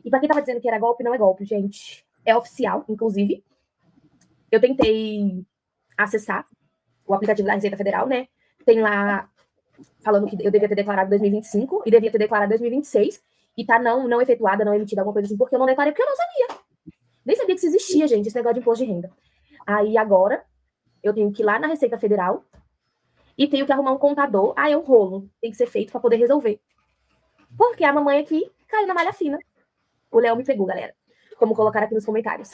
O: E pra quem tava dizendo que era golpe, não é golpe, gente. É oficial, inclusive. Eu tentei acessar o aplicativo da Receita Federal, né? Tem lá falando que eu devia ter declarado 2025 e devia ter declarado 2026 e tá não efetuada, não emitida, alguma coisa assim, porque eu não declarei, porque eu não sabia. Nem sabia que isso existia, gente, esse negócio de imposto de renda. Aí agora eu tenho que ir lá na Receita Federal e tenho que arrumar um contador. Ah, é um rolo, tem que ser feito para poder resolver. Porque a mamãe aqui caiu na malha fina. O Léo me pegou, galera. Como colocar aqui nos comentários.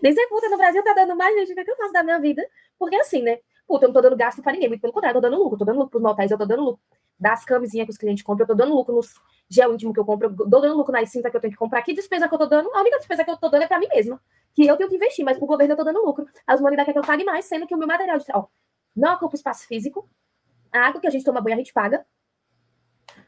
O: Nem sei, puta, no Brasil tá dando mais, gente, o que eu faço da minha vida? Porque assim, né? Puta, eu não tô dando gasto pra ninguém, muito pelo contrário, eu tô dando lucro pros motéis, eu tô dando lucro das camisinhas que os clientes compram, eu tô dando lucro nos gel íntimo que eu compro, eu tô dando lucro nas cintas que eu tenho que comprar. Que despesa que eu tô dando? A única despesa que eu tô dando é pra mim mesma, que eu tenho que investir, mas pro governo eu tô dando lucro. As humanidades querem que eu pague mais, sendo que o meu material de ó, não ocupa espaço físico, a água que a gente toma banho a gente paga.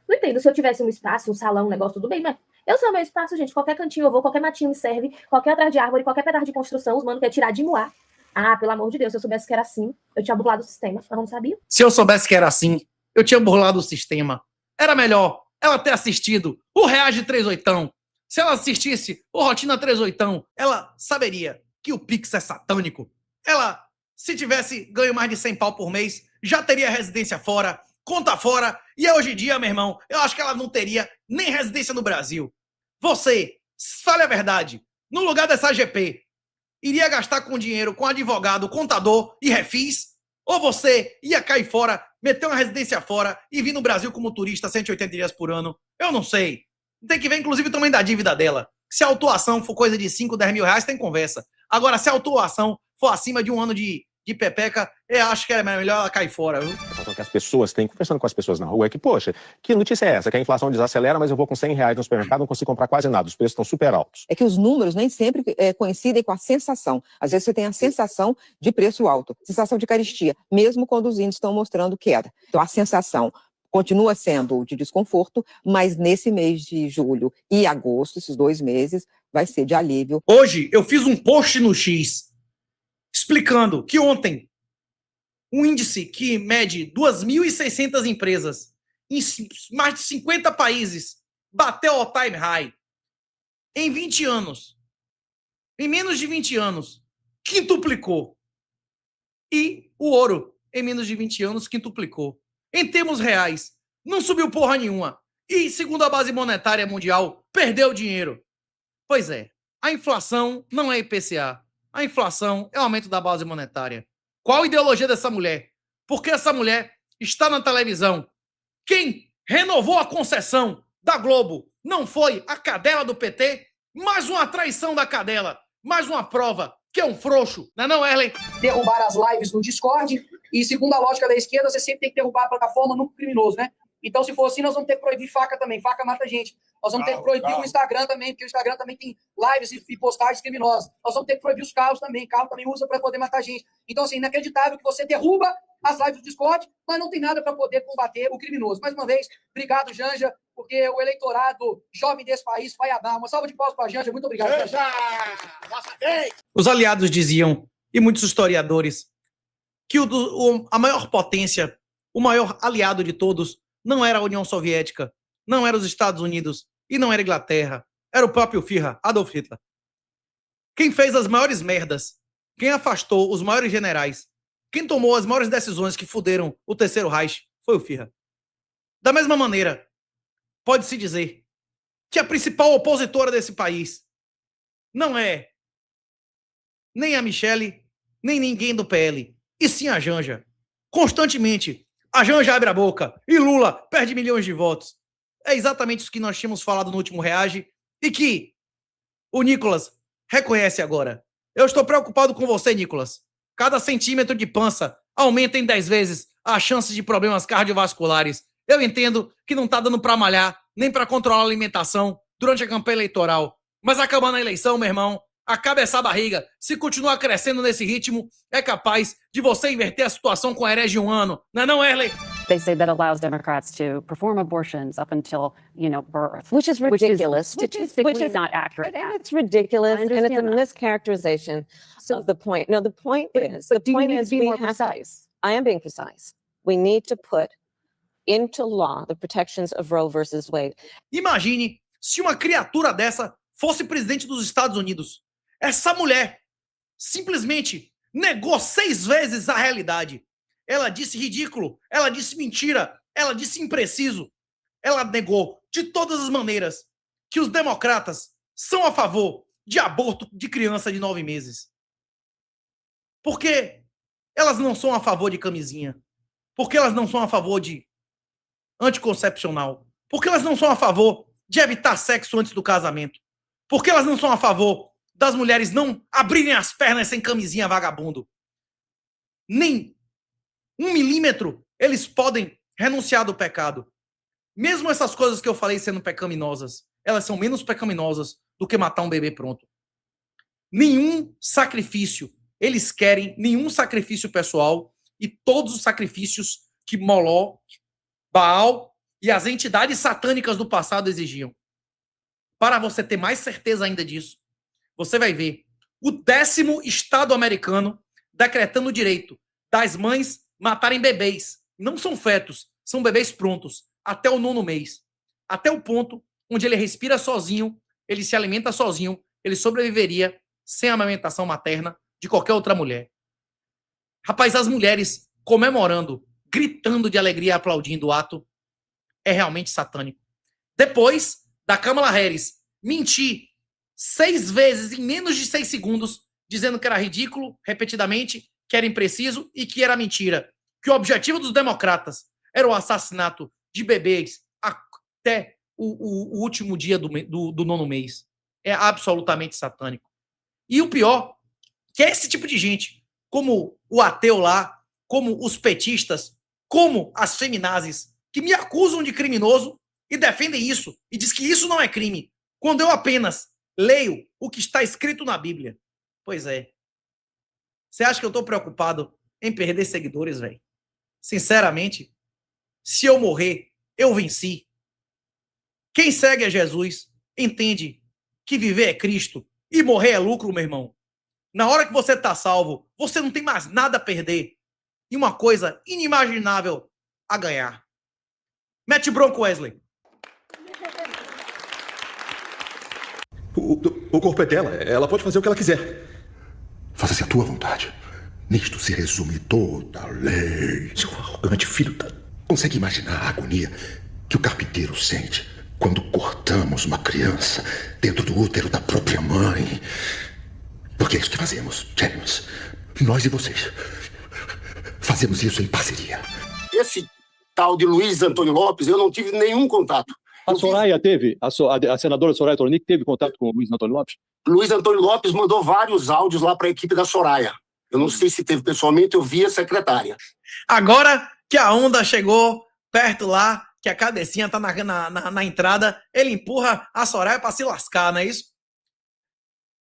O: Não entendo, se eu tivesse um espaço, um salão, um negócio, tudo bem, mas eu sou meu espaço, gente, qualquer cantinho eu vou, qualquer matinho me serve, qualquer atrás de árvore, qualquer pedaço de construção, os mano quer tirar de moar. Ah, pelo amor de Deus, se eu soubesse que era assim, eu tinha burlado o sistema, eu não sabia.
C: Se eu soubesse que era assim, eu tinha burlado o sistema. Era melhor ela ter assistido o Reage 38. Se ela assistisse o Rotina 38, ela saberia que o Pix é satânico. Ela, se tivesse ganho mais de 100 pau por mês, já teria residência fora, conta fora, e hoje em dia, meu irmão, eu acho que ela não teria nem residência no Brasil. Você, fale a verdade, no lugar dessa AGP, iria gastar com dinheiro com advogado, contador e refis? Ou você ia cair fora, meter uma residência fora e vir no Brasil como turista 180 dias por ano? Eu não sei. Tem que ver, inclusive, o tamanho da dívida dela. Se a autuação for coisa de 5, 10 mil reais, tem conversa. Agora, se a autuação for acima de um ano de pepeca, eu acho que é melhor ela cair fora, viu?
P: Que as pessoas têm, conversando com as pessoas na rua, é que, poxa, que notícia é essa? Que a inflação desacelera, mas eu vou com 100 reais no supermercado, não consigo comprar quase nada, os preços estão super altos.
Q: É que os números nem sempre coincidem com a sensação. Às vezes você tem a sensação de preço alto, sensação de carestia, mesmo quando os índices estão mostrando queda. Então a sensação continua sendo de desconforto, mas nesse mês de julho e agosto, esses 2 meses, vai ser de alívio.
C: Hoje eu fiz um post no X explicando que ontem um índice que mede 2.600 empresas em mais de 50 países bateu all time high em 20 anos. Em menos de 20 anos, quintuplicou. E o ouro, em menos de 20 anos, quintuplicou. Em termos reais, não subiu porra nenhuma. E, segundo a base monetária mundial, perdeu dinheiro. Pois é, a inflação não é IPCA. A inflação é o aumento da base monetária. Qual a ideologia dessa mulher? Porque essa mulher está na televisão. Quem renovou a concessão da Globo não foi a cadela do PT? Mais uma traição da cadela. Mais uma prova que é um frouxo. Não é não, Erlen?
R: Derrubar as lives no Discord. E segundo a lógica da esquerda, você sempre tem que derrubar a plataforma no criminoso, né? Então, se for assim, nós vamos ter que proibir faca também. Faca mata gente. Nós vamos ter que proibir o Instagram também, porque o Instagram também tem lives e postagens criminosas. Nós vamos ter que proibir os carros também. Carro também usa para poder matar gente. Então, assim, inacreditável que você derruba as lives do Discord, mas não tem nada para poder combater o criminoso. Mais uma vez, obrigado, Janja, porque o eleitorado jovem desse país vai amar. Uma salva de palmas para a Janja. Muito obrigado. Janja!
C: Os aliados diziam, e muitos historiadores, que a maior potência, o maior aliado de todos, não era a União Soviética, não era os Estados Unidos e não era a Inglaterra. Era o próprio Führer, Adolf Hitler. Quem fez as maiores merdas, quem afastou os maiores generais, quem tomou as maiores decisões que fuderam o Terceiro Reich foi o Führer. Da mesma maneira, pode-se dizer que a principal opositora desse país não é nem a Michele, nem ninguém do PL, e sim a Janja. Constantemente, a Janja abre a boca e Lula perde milhões de votos. É exatamente isso que nós tínhamos falado no último Reage e que o Nicolas reconhece agora. Eu estou preocupado com você, Nicolas. Cada centímetro de pança aumenta em 10 vezes as chances de problemas cardiovasculares. Eu entendo que não tá dando para malhar, nem para controlar a alimentação durante a campanha eleitoral. Mas acabando a eleição, meu irmão, acaba essa barriga. Se continuar crescendo nesse ritmo, é capaz de você inverter a situação com a herege de um ano. Não é não, Erley?
S: They say that allows Democrats to perform abortions up until, birth.
T: Which is ridiculous.
S: Which is not accurate.
T: It's ridiculous, and it's a mischaracterization of the point. No, the point is, we have to, I am being precise. We need to put into law the protections of Roe versus Wade.
C: Imagine se uma criatura dessa fosse presidente dos Estados Unidos. Essa mulher simplesmente negou 6 vezes a realidade. Ela disse ridículo, ela disse mentira, ela disse impreciso. Ela negou de todas as maneiras que os democratas são a favor de aborto de criança de 9 meses. Por que elas não são a favor de camisinha? Por que elas não são a favor de anticoncepcional? Por que elas não são a favor de evitar sexo antes do casamento? Por que elas não são a favor das mulheres não abrirem as pernas sem camisinha, vagabundo? Nem 1 milímetro eles podem renunciar do pecado. Mesmo essas coisas que eu falei sendo pecaminosas, elas são menos pecaminosas do que matar um bebê pronto. Nenhum sacrifício, eles querem nenhum sacrifício pessoal e todos os sacrifícios que Moloch, Baal e as entidades satânicas do passado exigiam. Para você ter mais certeza ainda disso, você vai ver o 10º estado americano decretando o direito das mães matarem bebês. Não são fetos, são bebês prontos, até o 9º mês. Até o ponto onde ele respira sozinho, ele se alimenta sozinho, ele sobreviveria sem a amamentação materna de qualquer outra mulher. Rapaz, as mulheres comemorando, gritando de alegria e aplaudindo o ato, é realmente satânico. Depois da Kamala Harris mentir 6 vezes em menos de 6 segundos, dizendo que era ridículo, repetidamente, que era impreciso e que era mentira. Que o objetivo dos democratas era o assassinato de bebês até o último dia do 9º mês. É absolutamente satânico. E o pior, que é esse tipo de gente, como o ateu lá, como os petistas, como as feminazes, que me acusam de criminoso e defendem isso, e diz que isso não é crime, quando eu apenas leio o que está escrito na Bíblia. Pois é. Você acha que eu estou preocupado em perder seguidores, velho? Sinceramente, se eu morrer, eu venci. Quem segue a Jesus entende que viver é Cristo e morrer é lucro, meu irmão. Na hora que você está salvo, você não tem mais nada a perder e uma coisa inimaginável a ganhar. Mete bronco, Wesley.
L: O corpo é dela, ela pode fazer o que ela quiser.
U: Faça-se a tua vontade. Nisto se resume toda a lei. Seu arrogante filho consegue imaginar a agonia que o carpinteiro sente quando cortamos uma criança dentro do útero da própria mãe? Porque é isso que fazemos, James. Nós e vocês. Fazemos isso em parceria.
V: Esse tal de Luiz Antônio Lopes, eu não tive nenhum contato.
W: A Soraya teve, a senadora Soraya Tronic teve contato com o Luiz Antônio Lopes?
V: Luiz Antônio Lopes mandou vários áudios lá para a equipe da Soraya. Eu não sei se teve pessoalmente, eu vi a secretária.
C: Agora que a onda chegou perto lá, que a cabecinha tá na entrada, ele empurra a Soraya para se lascar, não é isso?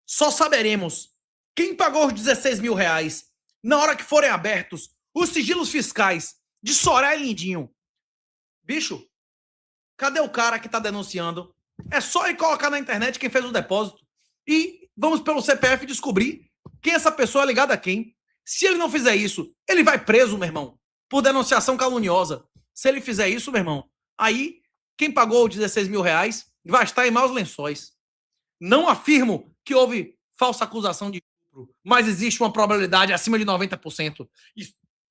C: Só saberemos quem pagou os 16 mil reais na hora que forem abertos os sigilos fiscais de Soraya e Lindinho. Bicho, cadê o cara que tá denunciando? É só ele colocar na internet quem fez o depósito e vamos pelo CPF descobrir quem essa pessoa é ligada a quem. Se ele não fizer isso, ele vai preso, meu irmão, por denunciação caluniosa. Se ele fizer isso, meu irmão, aí quem pagou os 16 mil reais vai estar em maus lençóis. Não afirmo que houve falsa acusação de estupro, mas existe uma probabilidade acima de 90%.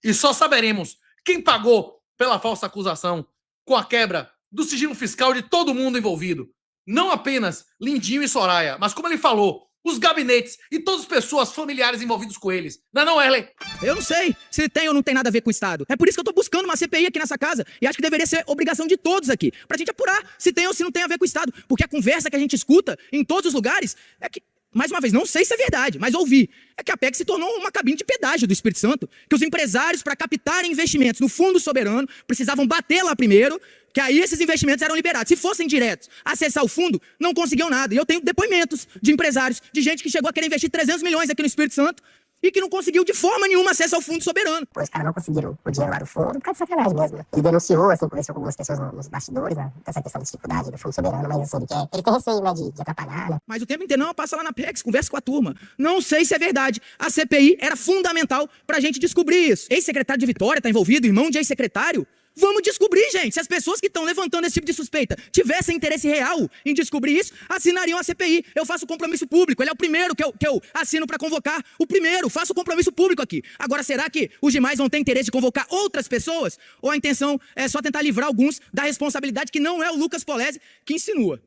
C: E só saberemos quem pagou pela falsa acusação com a quebra do sigilo fiscal de todo mundo envolvido. Não apenas Lindinho e Soraya, mas como ele falou, os gabinetes e todas as pessoas familiares envolvidos com eles. Não é não, Erley?
X: Eu não sei se tem ou não tem nada a ver com o Estado. É por isso que eu tô buscando uma CPI aqui nessa casa. E acho que deveria ser obrigação de todos aqui. Pra gente apurar se tem ou se não tem a ver com o Estado. Porque a conversa que a gente escuta em todos os lugares é que mais uma vez, não sei se é verdade, mas ouvi, é que a Apex se tornou uma cabine de pedágio do Espírito Santo, que os empresários, para captarem investimentos no fundo soberano, precisavam bater lá primeiro, que aí esses investimentos eram liberados. Se fossem diretos, acessar o fundo, não conseguiam nada. E eu tenho depoimentos de empresários, de gente que chegou a querer investir 300 milhões aqui no Espírito Santo, e que não conseguiu de forma nenhuma acesso ao fundo soberano.
A: Os caras não conseguiram o dinheiro lá do fundo, por causa de sacanagem mesmo, né? Ele denunciou, assim, conversou com algumas pessoas nos bastidores, né, dessa questão de dificuldade do fundo soberano, mas assim, ele tem receio, né, de atrapalhar, né?
X: Mas o tempo inteiro, não, passa lá na Apex, conversa com a turma. Não sei se é verdade. A CPI era fundamental pra gente descobrir isso. Ex-secretário de Vitória tá envolvido, irmão de ex-secretário? Vamos descobrir, gente. Se as pessoas que estão levantando esse tipo de suspeita tivessem interesse real em descobrir isso, assinariam a CPI. Eu faço o compromisso público. Ele é o primeiro que eu assino para convocar. O primeiro. Faço o compromisso público aqui. Agora, será que os demais vão ter interesse de convocar outras pessoas? Ou a intenção é só tentar livrar alguns da responsabilidade que não é o Lucas Polezi que insinua?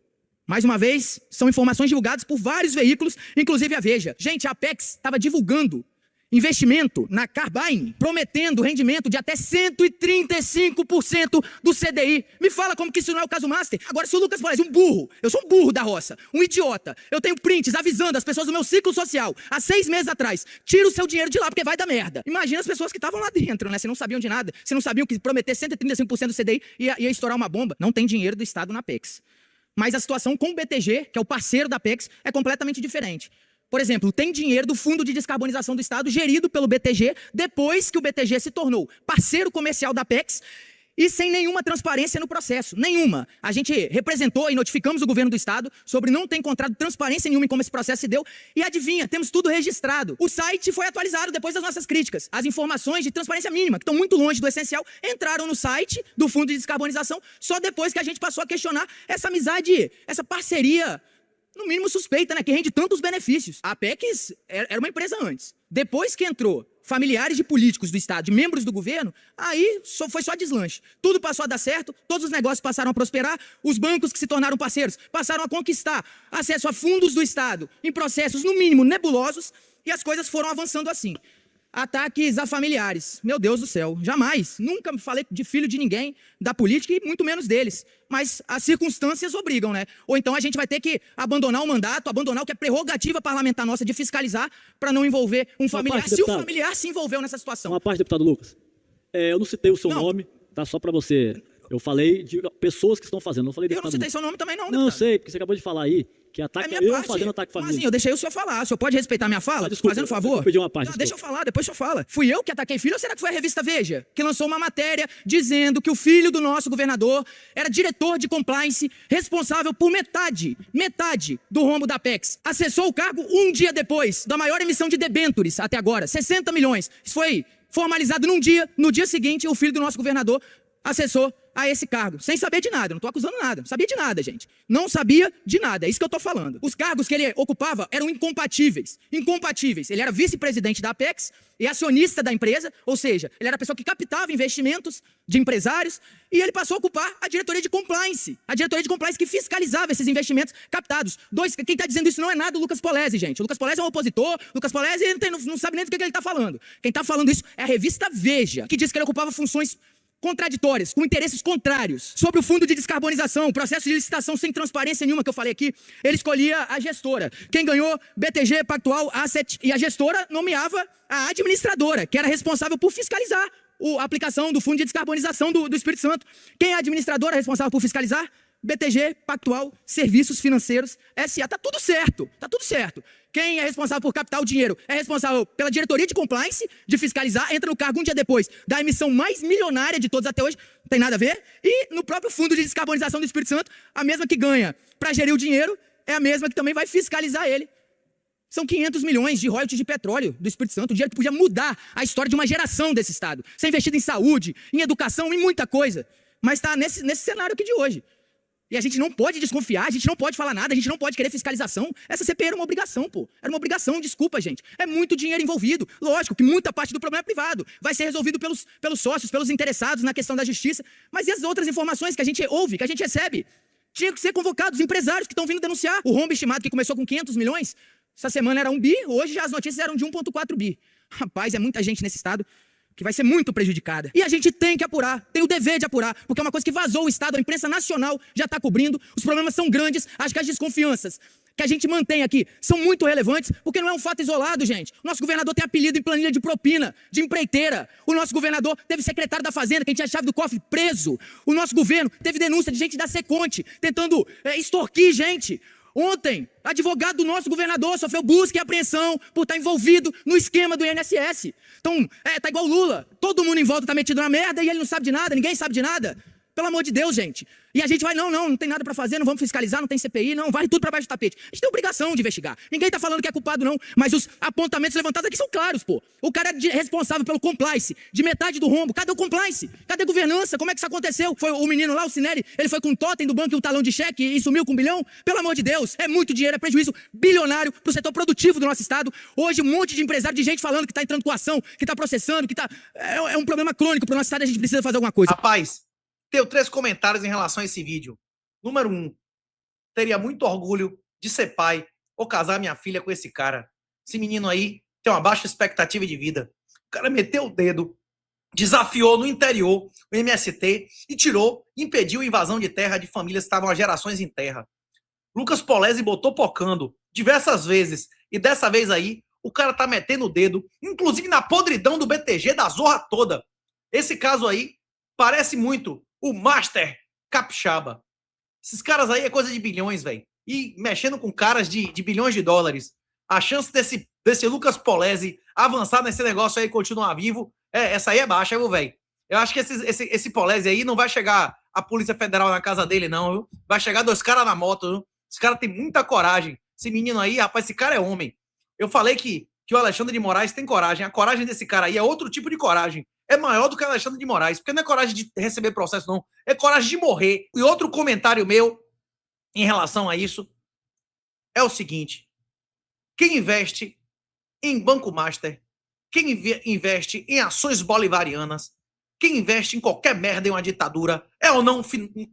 X: Mais uma vez, são informações divulgadas por vários veículos, inclusive a Veja. Gente, a Apex estava divulgando investimento na Carbine, prometendo rendimento de até 135% do CDI. Me fala como que isso não é o caso master. Agora, se o Lucas Polezi, um burro, eu sou um burro da roça, um idiota, eu tenho prints avisando as pessoas do meu ciclo social, há 6 meses atrás, tira o seu dinheiro de lá porque vai dar merda. Imagina as pessoas que estavam lá dentro, né? Se não sabiam de nada, se não sabiam que prometer 135% do CDI ia estourar uma bomba. Não tem dinheiro do Estado na Apex. Mas a situação com o BTG, que é o parceiro da Apex, é completamente diferente. Por exemplo, tem dinheiro do Fundo de Descarbonização do Estado gerido pelo BTG, depois que o BTG se tornou parceiro comercial da Apex e sem nenhuma transparência no processo. Nenhuma. A gente representou e notificamos o governo do Estado sobre não ter encontrado transparência nenhuma em como esse processo se deu. E adivinha, temos tudo registrado. O site foi atualizado depois das nossas críticas. As informações de transparência mínima, que estão muito longe do essencial, entraram no site do Fundo de Descarbonização só depois que a gente passou a questionar essa amizade, essa parceria, no mínimo suspeita, né, que rende tantos benefícios. A Apex era uma empresa antes. Depois que entrou familiares de políticos do Estado, de membros do governo, aí foi só deslanche. Tudo passou a dar certo, todos os negócios passaram a prosperar, os bancos que se tornaram parceiros passaram a conquistar acesso a fundos do Estado em processos, no mínimo, nebulosos, e as coisas foram avançando assim. Ataques a familiares. Meu Deus do céu, jamais. Nunca falei de filho de ninguém, da política e muito menos deles. Mas as circunstâncias obrigam, né? Ou então a gente vai ter que abandonar o mandato, abandonar o que é prerrogativa parlamentar nossa de fiscalizar para não envolver um familiar, se o familiar se envolveu nessa situação.
W: Uma parte, deputado Lucas. Eu não citei o seu nome, tá? Só para você. Eu falei de pessoas que estão fazendo, não falei de
X: Eu não citei seu nome também, não.
W: Não, eu sei, porque você acabou de falar aí que ataque fazendo ataque família.
X: Mas eu deixei o senhor falar. O senhor pode respeitar minha fala?
W: Desculpa,
X: fazendo favor?
W: Eu pedi uma parte.
X: Não, deixa eu falar, depois o senhor fala. Fui eu que ataquei filho ou será que foi a revista Veja que lançou uma matéria dizendo que o filho do nosso governador era diretor de compliance responsável por metade do rombo da Apex? Acessou o cargo um dia depois da maior emissão de debêntures até agora, 60 milhões. Isso foi formalizado num dia. No dia seguinte, o filho do nosso governador acessou a esse cargo, sem saber de nada, não estou acusando nada, não sabia de nada, gente. Não sabia de nada, é isso que eu estou falando. Os cargos que ele ocupava eram incompatíveis. Ele era vice-presidente da Apex e acionista da empresa, ou seja, ele era a pessoa que captava investimentos de empresários e ele passou a ocupar a diretoria de compliance. A diretoria de compliance que fiscalizava esses investimentos captados. Quem está dizendo isso não é nada o Lucas Polezi, gente. O Lucas Polezi é um opositor, o Lucas Polezi não sabe nem do que ele está falando. Quem está falando isso é a revista Veja, que diz que ele ocupava funções contraditórias, com interesses contrários. Sobre o fundo de descarbonização, o processo de licitação sem transparência nenhuma que eu falei aqui, ele escolhia a gestora. Quem ganhou, BTG, Pactual, Asset, e a gestora nomeava a administradora, que era responsável por fiscalizar a aplicação do fundo de descarbonização do Espírito Santo. Quem é a administradora responsável por fiscalizar? BTG, Pactual, Serviços Financeiros, SA. Tá tudo certo, tá tudo certo. Quem é responsável por captar o dinheiro é responsável pela diretoria de compliance, de fiscalizar, entra no cargo um dia depois da emissão mais milionária de todos até hoje, não tem nada a ver. E no próprio fundo de descarbonização do Espírito Santo, a mesma que ganha para gerir o dinheiro é a mesma que também vai fiscalizar ele. São 500 milhões de royalties de petróleo do Espírito Santo, o dinheiro que podia mudar a história de uma geração desse estado. Ser investido em saúde, em educação, em muita coisa. Mas está nesse cenário aqui de hoje. E a gente não pode desconfiar, a gente não pode falar nada, a gente não pode querer fiscalização. Essa CPI era uma obrigação, pô. Era uma obrigação, desculpa, gente. É muito dinheiro envolvido. Lógico que muita parte do problema é privado. Vai ser resolvido pelos sócios, pelos interessados na questão da justiça. Mas e as outras informações que a gente ouve, que a gente recebe? Tinha que ser convocados os empresários que estão vindo denunciar. O rombo estimado que começou com 500 milhões, essa semana era 1 bi, hoje já as notícias eram de 1,4 bi. Rapaz, é muita gente nesse estado que vai ser muito prejudicada. E a gente tem que apurar, tem o dever de apurar, porque é uma coisa que vazou o Estado, a imprensa nacional já está cobrindo, os problemas são grandes, acho que as desconfianças que a gente mantém aqui são muito relevantes, porque não é um fato isolado, gente. O nosso governador tem apelido em planilha de propina, de empreiteira. O nosso governador teve secretário da Fazenda, quem tinha a chave do cofre, preso. O nosso governo teve denúncia de gente da Seconte, tentando extorquir gente. Ontem, advogado do nosso governador sofreu busca e apreensão por estar envolvido no esquema do INSS. Então, tá igual o Lula. Todo mundo em volta tá metido na merda e ele não sabe de nada, ninguém sabe de nada. Pelo amor de Deus, gente. E a gente vai, não tem nada pra fazer, não vamos fiscalizar, não tem CPI, não, vai tudo pra baixo do tapete. A gente tem obrigação de investigar. Ninguém tá falando que é culpado, não, mas os apontamentos levantados aqui são claros, pô. O cara é responsável pelo compliance, de metade do rombo. Cadê o compliance? Cadê a governança? Como é que isso aconteceu? Foi o menino lá, o Cinelli, ele foi com um totem do banco e um talão de cheque e sumiu com 1 bilhão? Pelo amor de Deus, é muito dinheiro, é prejuízo bilionário pro setor produtivo do nosso estado. Hoje, um monte de empresário, de gente falando que tá entrando com ação, que tá processando, que tá... É um problema crônico pro nosso estado e a gente precisa fazer alguma coisa.
C: Rapaz, tenho 3 comentários em relação a esse vídeo. Número 1, teria muito orgulho de ser pai ou casar minha filha com esse cara. Esse menino aí tem uma baixa expectativa de vida. O cara meteu o dedo, desafiou no interior o MST e impediu a invasão de terra de famílias que estavam há gerações em terra. Lucas Polezi botou pocando diversas vezes e dessa vez aí o cara tá metendo o dedo, inclusive na podridão do BTG, da zorra toda. Esse caso aí parece muito o Master Capixaba. Esses caras aí é coisa de bilhões, velho. E mexendo com caras de bilhões de dólares. A chance desse Lucas Polezi avançar nesse negócio aí e continuar vivo, essa aí é baixa, viu, velho? Eu acho que esse Polezi aí não vai chegar a Polícia Federal na casa dele, não, viu? Vai chegar 2 caras na moto, viu? Esse cara tem muita coragem. Esse menino aí, rapaz, esse cara é homem. Eu falei que o Alexandre de Moraes tem coragem. A coragem desse cara aí é outro tipo de coragem. É maior do que o Alexandre de Moraes, porque não é coragem de receber processo, não. É coragem de morrer. E outro comentário meu em relação a isso é o seguinte: quem investe em Banco Master, quem investe em ações bolivarianas, quem investe em qualquer merda em uma ditadura, é ou não um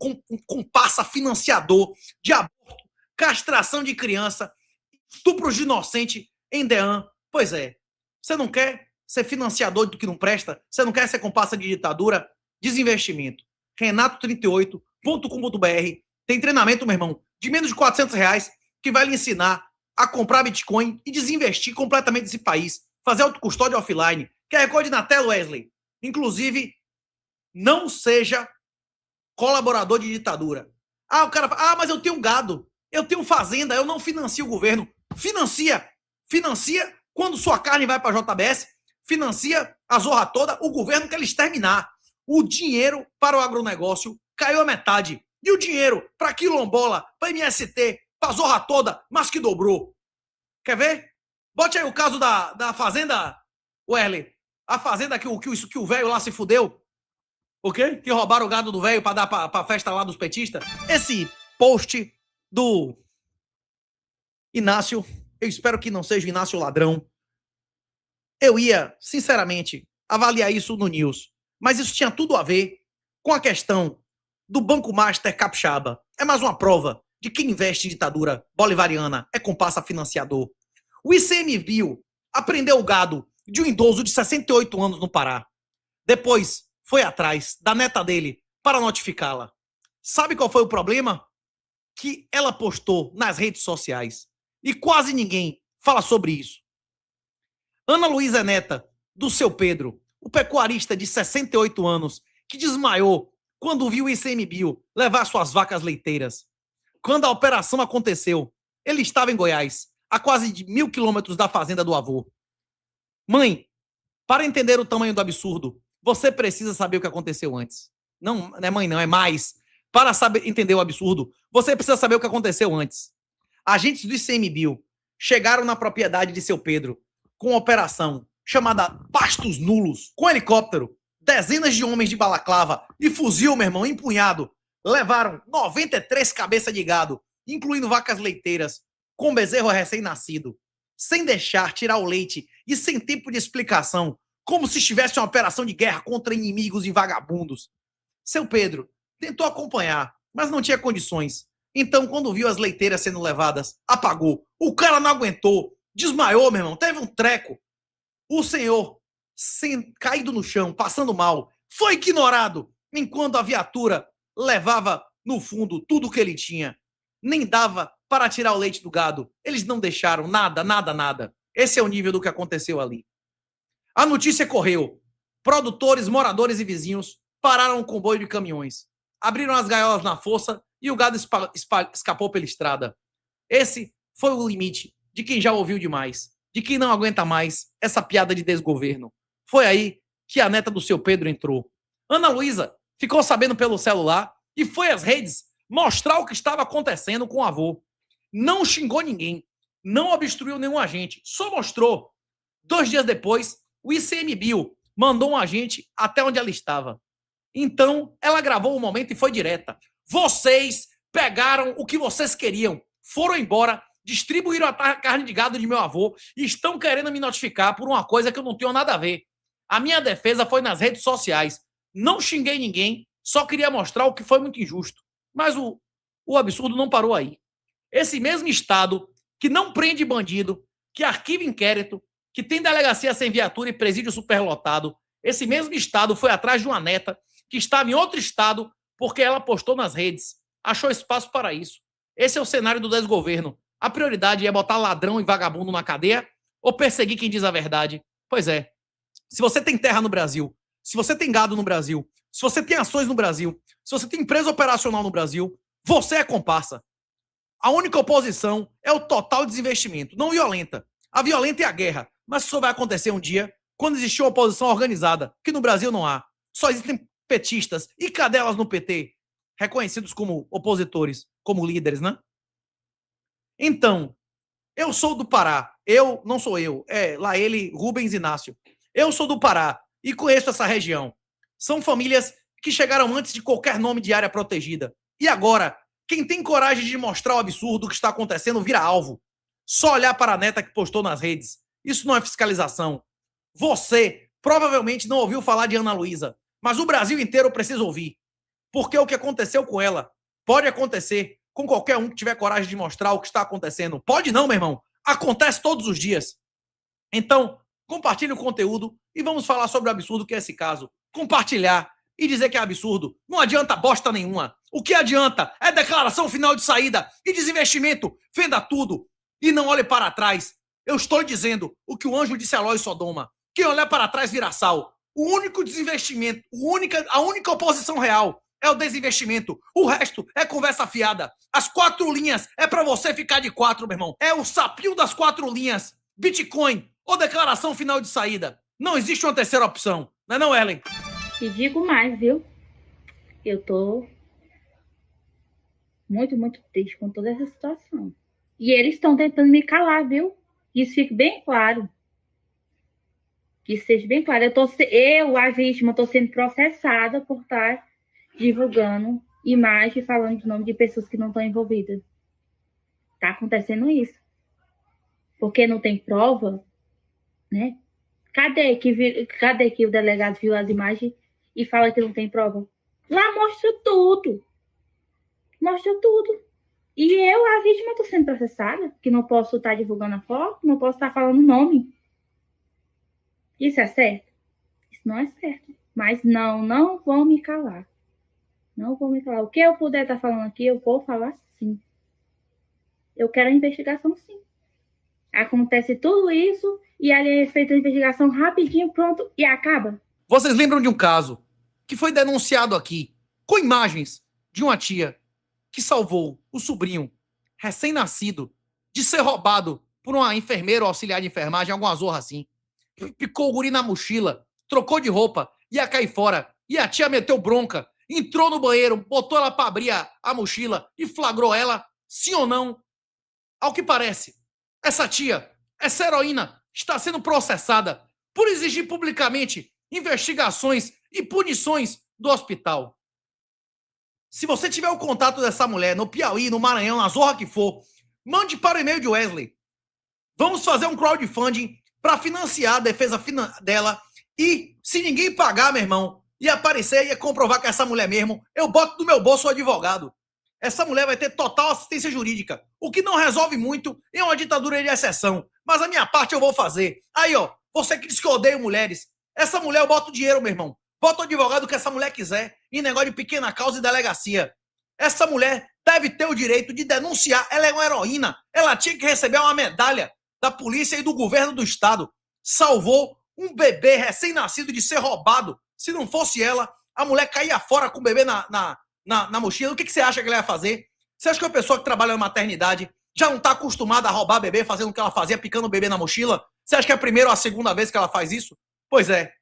C: comparsa financiador de aborto, castração de criança, estupros de inocente em DEAN? Pois é. Você não quer ser financiador do que não presta? Você não quer ser comparsa de ditadura? Desinvestimento. Renato38.com.br. Tem treinamento, meu irmão, de menos de R$400 que vai lhe ensinar a comprar Bitcoin e desinvestir completamente desse país. Fazer autocustódia offline. QR Code na tela, Wesley. Inclusive, não seja colaborador de ditadura. O cara fala, mas eu tenho gado, eu tenho fazenda, eu não financio o governo. Financia quando sua carne vai para a JBS, financia a zorra toda, o governo quer exterminar. O dinheiro para o agronegócio caiu a metade. E o dinheiro para quilombola, para MST, para a zorra toda, mas que dobrou. Quer ver? Bote aí o caso da fazenda, Werley. A fazenda que o velho lá se fudeu. O quê? Que roubaram o gado do velho para dar para a festa lá dos petistas. Esse post do Inácio, eu espero que não seja o Inácio ladrão. Eu ia, sinceramente, avaliar isso no News. Mas isso tinha tudo a ver com a questão do Banco Master Capixaba. É mais uma prova de que investe em ditadura bolivariana é comparsa financiador. O ICMBio apreendeu o gado de um idoso de 68 anos no Pará. Depois foi atrás da neta dele para notificá-la. Sabe qual foi o problema? Que ela postou nas redes sociais. E quase ninguém fala sobre isso. Ana Luísa é neta do seu Pedro, o pecuarista de 68 anos, que desmaiou quando viu o ICMBio levar suas vacas leiteiras. Quando a operação aconteceu, ele estava em Goiás, a quase de 1.000 quilômetros da fazenda do avô. Mãe, para entender o tamanho do absurdo, você precisa saber o que aconteceu antes. Não é mãe, não, é mais. Para entender o absurdo, você precisa saber o que aconteceu antes. Agentes do ICMBio chegaram na propriedade de seu Pedro com uma operação chamada Pastos Nulos, com helicóptero, dezenas de homens de balaclava e fuzil, meu irmão, empunhado. Levaram 93 cabeças de gado, incluindo vacas leiteiras, com bezerro recém-nascido, sem deixar tirar o leite e sem tempo de explicação, como se estivesse uma operação de guerra contra inimigos e vagabundos. Seu Pedro tentou acompanhar, mas não tinha condições. Então, quando viu as leiteiras sendo levadas, apagou. O cara não aguentou, desmaiou, meu irmão, teve um treco. O senhor, caído no chão, passando mal, foi ignorado enquanto a viatura levava, no fundo, tudo que ele tinha. Nem dava para tirar o leite do gado. Eles não deixaram nada, nada, nada. Esse é o nível do que aconteceu ali. A notícia correu. Produtores, moradores e vizinhos pararam o comboio de caminhões. Abriram as gaiolas na força e o gado escapou pela estrada. Esse foi o limite de quem já ouviu demais, de quem não aguenta mais essa piada de desgoverno. Foi aí que a neta do seu Pedro entrou. Ana Luísa ficou sabendo pelo celular e foi às redes mostrar o que estava acontecendo com o avô. Não xingou ninguém, não obstruiu nenhum agente, só mostrou. 2 dias depois, o ICMBio mandou um agente até onde ela estava. Então, ela gravou o momento e foi direta. Vocês pegaram o que vocês queriam, foram embora, distribuíram a carne de gado de meu avô e estão querendo me notificar por uma coisa que eu não tenho nada a ver. A minha defesa foi nas redes sociais. Não xinguei ninguém, só queria mostrar o que foi muito injusto. Mas o absurdo não parou aí. Esse mesmo Estado que não prende bandido, que arquiva inquérito, que tem delegacia sem viatura e presídio superlotado, esse mesmo Estado foi atrás de uma neta que estava em outro estado porque ela postou nas redes. Achou espaço para isso. Esse é o cenário do desgoverno. A prioridade é botar ladrão e vagabundo na cadeia ou perseguir quem diz a verdade? Pois é. Se você tem terra no Brasil, se você tem gado no Brasil, se você tem ações no Brasil, se você tem empresa operacional no Brasil, você é comparsa. A única oposição é o total desinvestimento, não violenta. A violenta é a guerra, mas isso vai acontecer um dia quando existir uma oposição organizada, que no Brasil não há. Só existem petistas e cadelas no PT, reconhecidos como opositores, como líderes, né? Então, eu sou do Pará. Eu, não sou eu, é lá ele, Rubens Inácio. Eu sou do Pará e conheço essa região. São famílias que chegaram antes de qualquer nome de área protegida. E agora, quem tem coragem de mostrar o absurdo que está acontecendo vira alvo. Só olhar para a neta que postou nas redes. Isso não é fiscalização. Você provavelmente não ouviu falar de Ana Luísa, mas o Brasil inteiro precisa ouvir. Porque o que aconteceu com ela pode acontecer com qualquer um que tiver coragem de mostrar o que está acontecendo. Pode não, meu irmão. Acontece todos os dias. Então, compartilhe o conteúdo e vamos falar sobre o absurdo que é esse caso. Compartilhar e dizer que é absurdo não adianta bosta nenhuma. O que adianta é declaração final de saída e desinvestimento. Venda tudo e não olhe para trás. Eu estou dizendo o que o anjo disse a Ló e Sodoma. Quem olhar para trás vira sal. O único desinvestimento, a única oposição real é o desinvestimento. O resto é conversa fiada. As 4 linhas é para você ficar de 4, meu irmão. É o sapinho das 4 linhas. Bitcoin ou declaração final de saída. Não existe uma terceira opção. Não é não, Ellen?
B: E digo mais, viu? Eu tô muito, muito triste com toda essa situação. E eles estão tentando me calar, viu? Isso fique bem claro. Que seja bem claro. Eu, a vítima, estou sendo processada por estar divulgando imagem falando de nome de pessoas que não estão envolvidas. Tá acontecendo isso. Porque não tem prova, né? Cadê que o delegado viu as imagens e fala que não tem prova? Lá mostra tudo. Mostra tudo. E eu, a vítima, estou sendo processada, que não posso estar divulgando a foto, não posso estar falando o nome. Isso é certo? Isso não é certo. Mas não vão me calar. Não vou me calar. O que eu puder estar falando aqui, eu vou falar sim. Eu quero a investigação sim. Acontece tudo isso e ali é feita a investigação rapidinho, pronto, e acaba.
C: Vocês lembram de um caso que foi denunciado aqui, com imagens de uma tia que salvou o sobrinho recém-nascido de ser roubado por uma enfermeira ou auxiliar de enfermagem, alguma zorra assim. Picou o guri na mochila, trocou de roupa, ia cair fora. E a tia meteu bronca, entrou no banheiro, botou ela para abrir a mochila e flagrou ela, sim ou não? Ao que parece, essa tia, essa heroína, está sendo processada por exigir publicamente investigações e punições do hospital. Se você tiver o contato dessa mulher no Piauí, no Maranhão, na zorra que for, mande para o e-mail de Wesley. Vamos fazer um crowdfunding para financiar a defesa dela e, se ninguém pagar, meu irmão, e aparecer e comprovar que é essa mulher mesmo, eu boto do meu bolso o advogado. Essa mulher vai ter total assistência jurídica, o que não resolve muito em uma ditadura de exceção. Mas a minha parte eu vou fazer. Aí, ó, você que diz que eu odeio mulheres, essa mulher eu boto dinheiro, meu irmão. Bota o advogado que essa mulher quiser em negócio de pequena causa e delegacia. Essa mulher deve ter o direito de denunciar. Ela é uma heroína. Ela tinha que receber uma medalha da polícia e do governo do estado. Salvou um bebê recém-nascido de ser roubado. Se não fosse ela, a mulher caía fora com o bebê na mochila. O que você acha que ela ia fazer? Você acha que uma pessoa que trabalha na maternidade já não está acostumada a roubar bebê, fazendo o que ela fazia, picando o bebê na mochila? Você acha que é a primeira ou a segunda vez que ela faz isso? Pois é.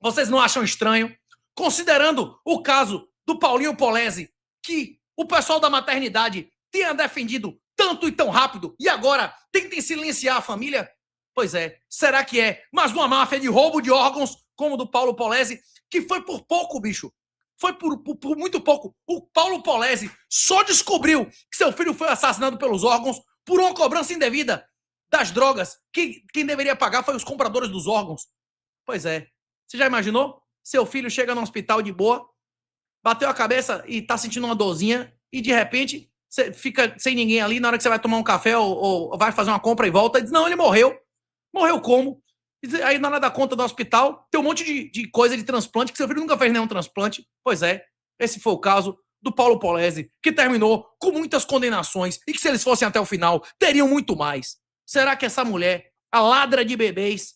C: Vocês não acham estranho? Considerando o caso do Paulinho Polezi, que o pessoal da maternidade tenha defendido tanto e tão rápido, e agora tentem silenciar a família? Pois é. Será que é mais uma máfia de roubo de órgãos, como o do Paulo Polezi, que foi por pouco, bicho? Foi por muito pouco. O Paulo Polezi só descobriu que seu filho foi assassinado pelos órgãos por uma cobrança indevida das drogas. Quem deveria pagar foi os compradores dos órgãos. Pois é. Você já imaginou? Seu filho chega no hospital de boa, bateu a cabeça e tá sentindo uma dorzinha, e de repente você fica sem ninguém ali, na hora que você vai tomar um café ou vai fazer uma compra e volta, e diz, não, ele morreu. Morreu como? Aí na hora da conta do hospital, tem um monte de coisa de transplante, que seu filho nunca fez nenhum transplante. Pois é, esse foi o caso do Paulo Polezi, que terminou com muitas condenações, e que se eles fossem até o final, teriam muito mais. Será que essa mulher, a ladra de bebês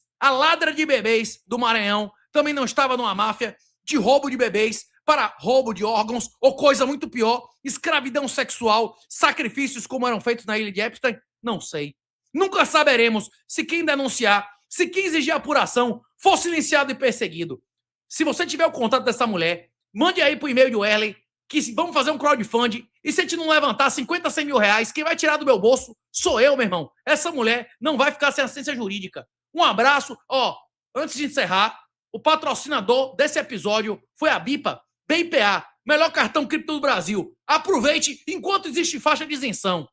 C: do Maranhão, também não estava numa máfia de roubo de bebês para roubo de órgãos, ou coisa muito pior, escravidão sexual, sacrifícios como eram feitos na ilha de Epstein? Não sei. Nunca saberemos se quem denunciar, se quem exigir apuração, for silenciado e perseguido. Se você tiver o contato dessa mulher, mande aí pro e-mail do Erley, que vamos fazer um crowdfunding, e se a gente não levantar 50, 100 mil reais, quem vai tirar do meu bolso sou eu, meu irmão. Essa mulher não vai ficar sem assistência jurídica. Um abraço. Antes de encerrar, o patrocinador desse episódio foi a BIPA, BIPA, melhor cartão cripto do Brasil. Aproveite enquanto existe faixa de isenção.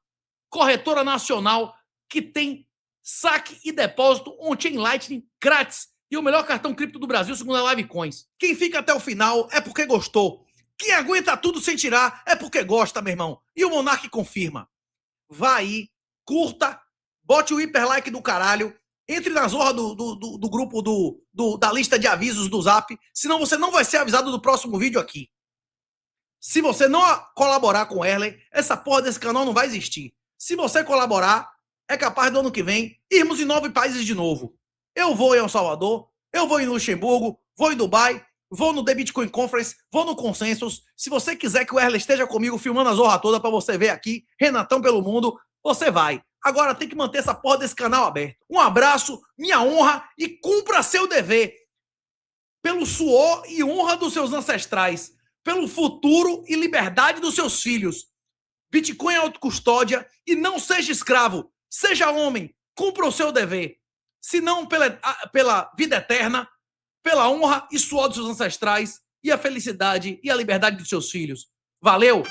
C: Corretora nacional que tem saque e depósito on-chain Lightning grátis e o melhor cartão cripto do Brasil, segundo a Livecoins. Quem fica até o final é porque gostou. Quem aguenta tudo sem tirar é porque gosta, meu irmão. E o Monark confirma. Vá aí, curta, bote o hiper like do caralho, entre na zorra do grupo da lista de avisos do Zap, senão você não vai ser avisado do próximo vídeo aqui. Se você não colaborar com o Erley, essa porra desse canal não vai existir. Se você colaborar, é capaz do ano que vem irmos em 9 países de novo. Eu vou em El Salvador, eu vou em Luxemburgo, vou em Dubai, vou no The Bitcoin Conference, vou no Consensus. Se você quiser que o Erley esteja comigo filmando a zorra toda pra você ver aqui, Renatão pelo mundo, você vai. Agora tem que manter essa porra desse canal aberto. Um abraço, minha honra, e cumpra seu dever. Pelo suor e honra dos seus ancestrais. Pelo futuro e liberdade dos seus filhos. Bitcoin é autocustódia e não seja escravo. Seja homem, cumpra o seu dever. Se não pela vida eterna, pela honra e suor dos seus ancestrais e a felicidade e a liberdade dos seus filhos. Valeu!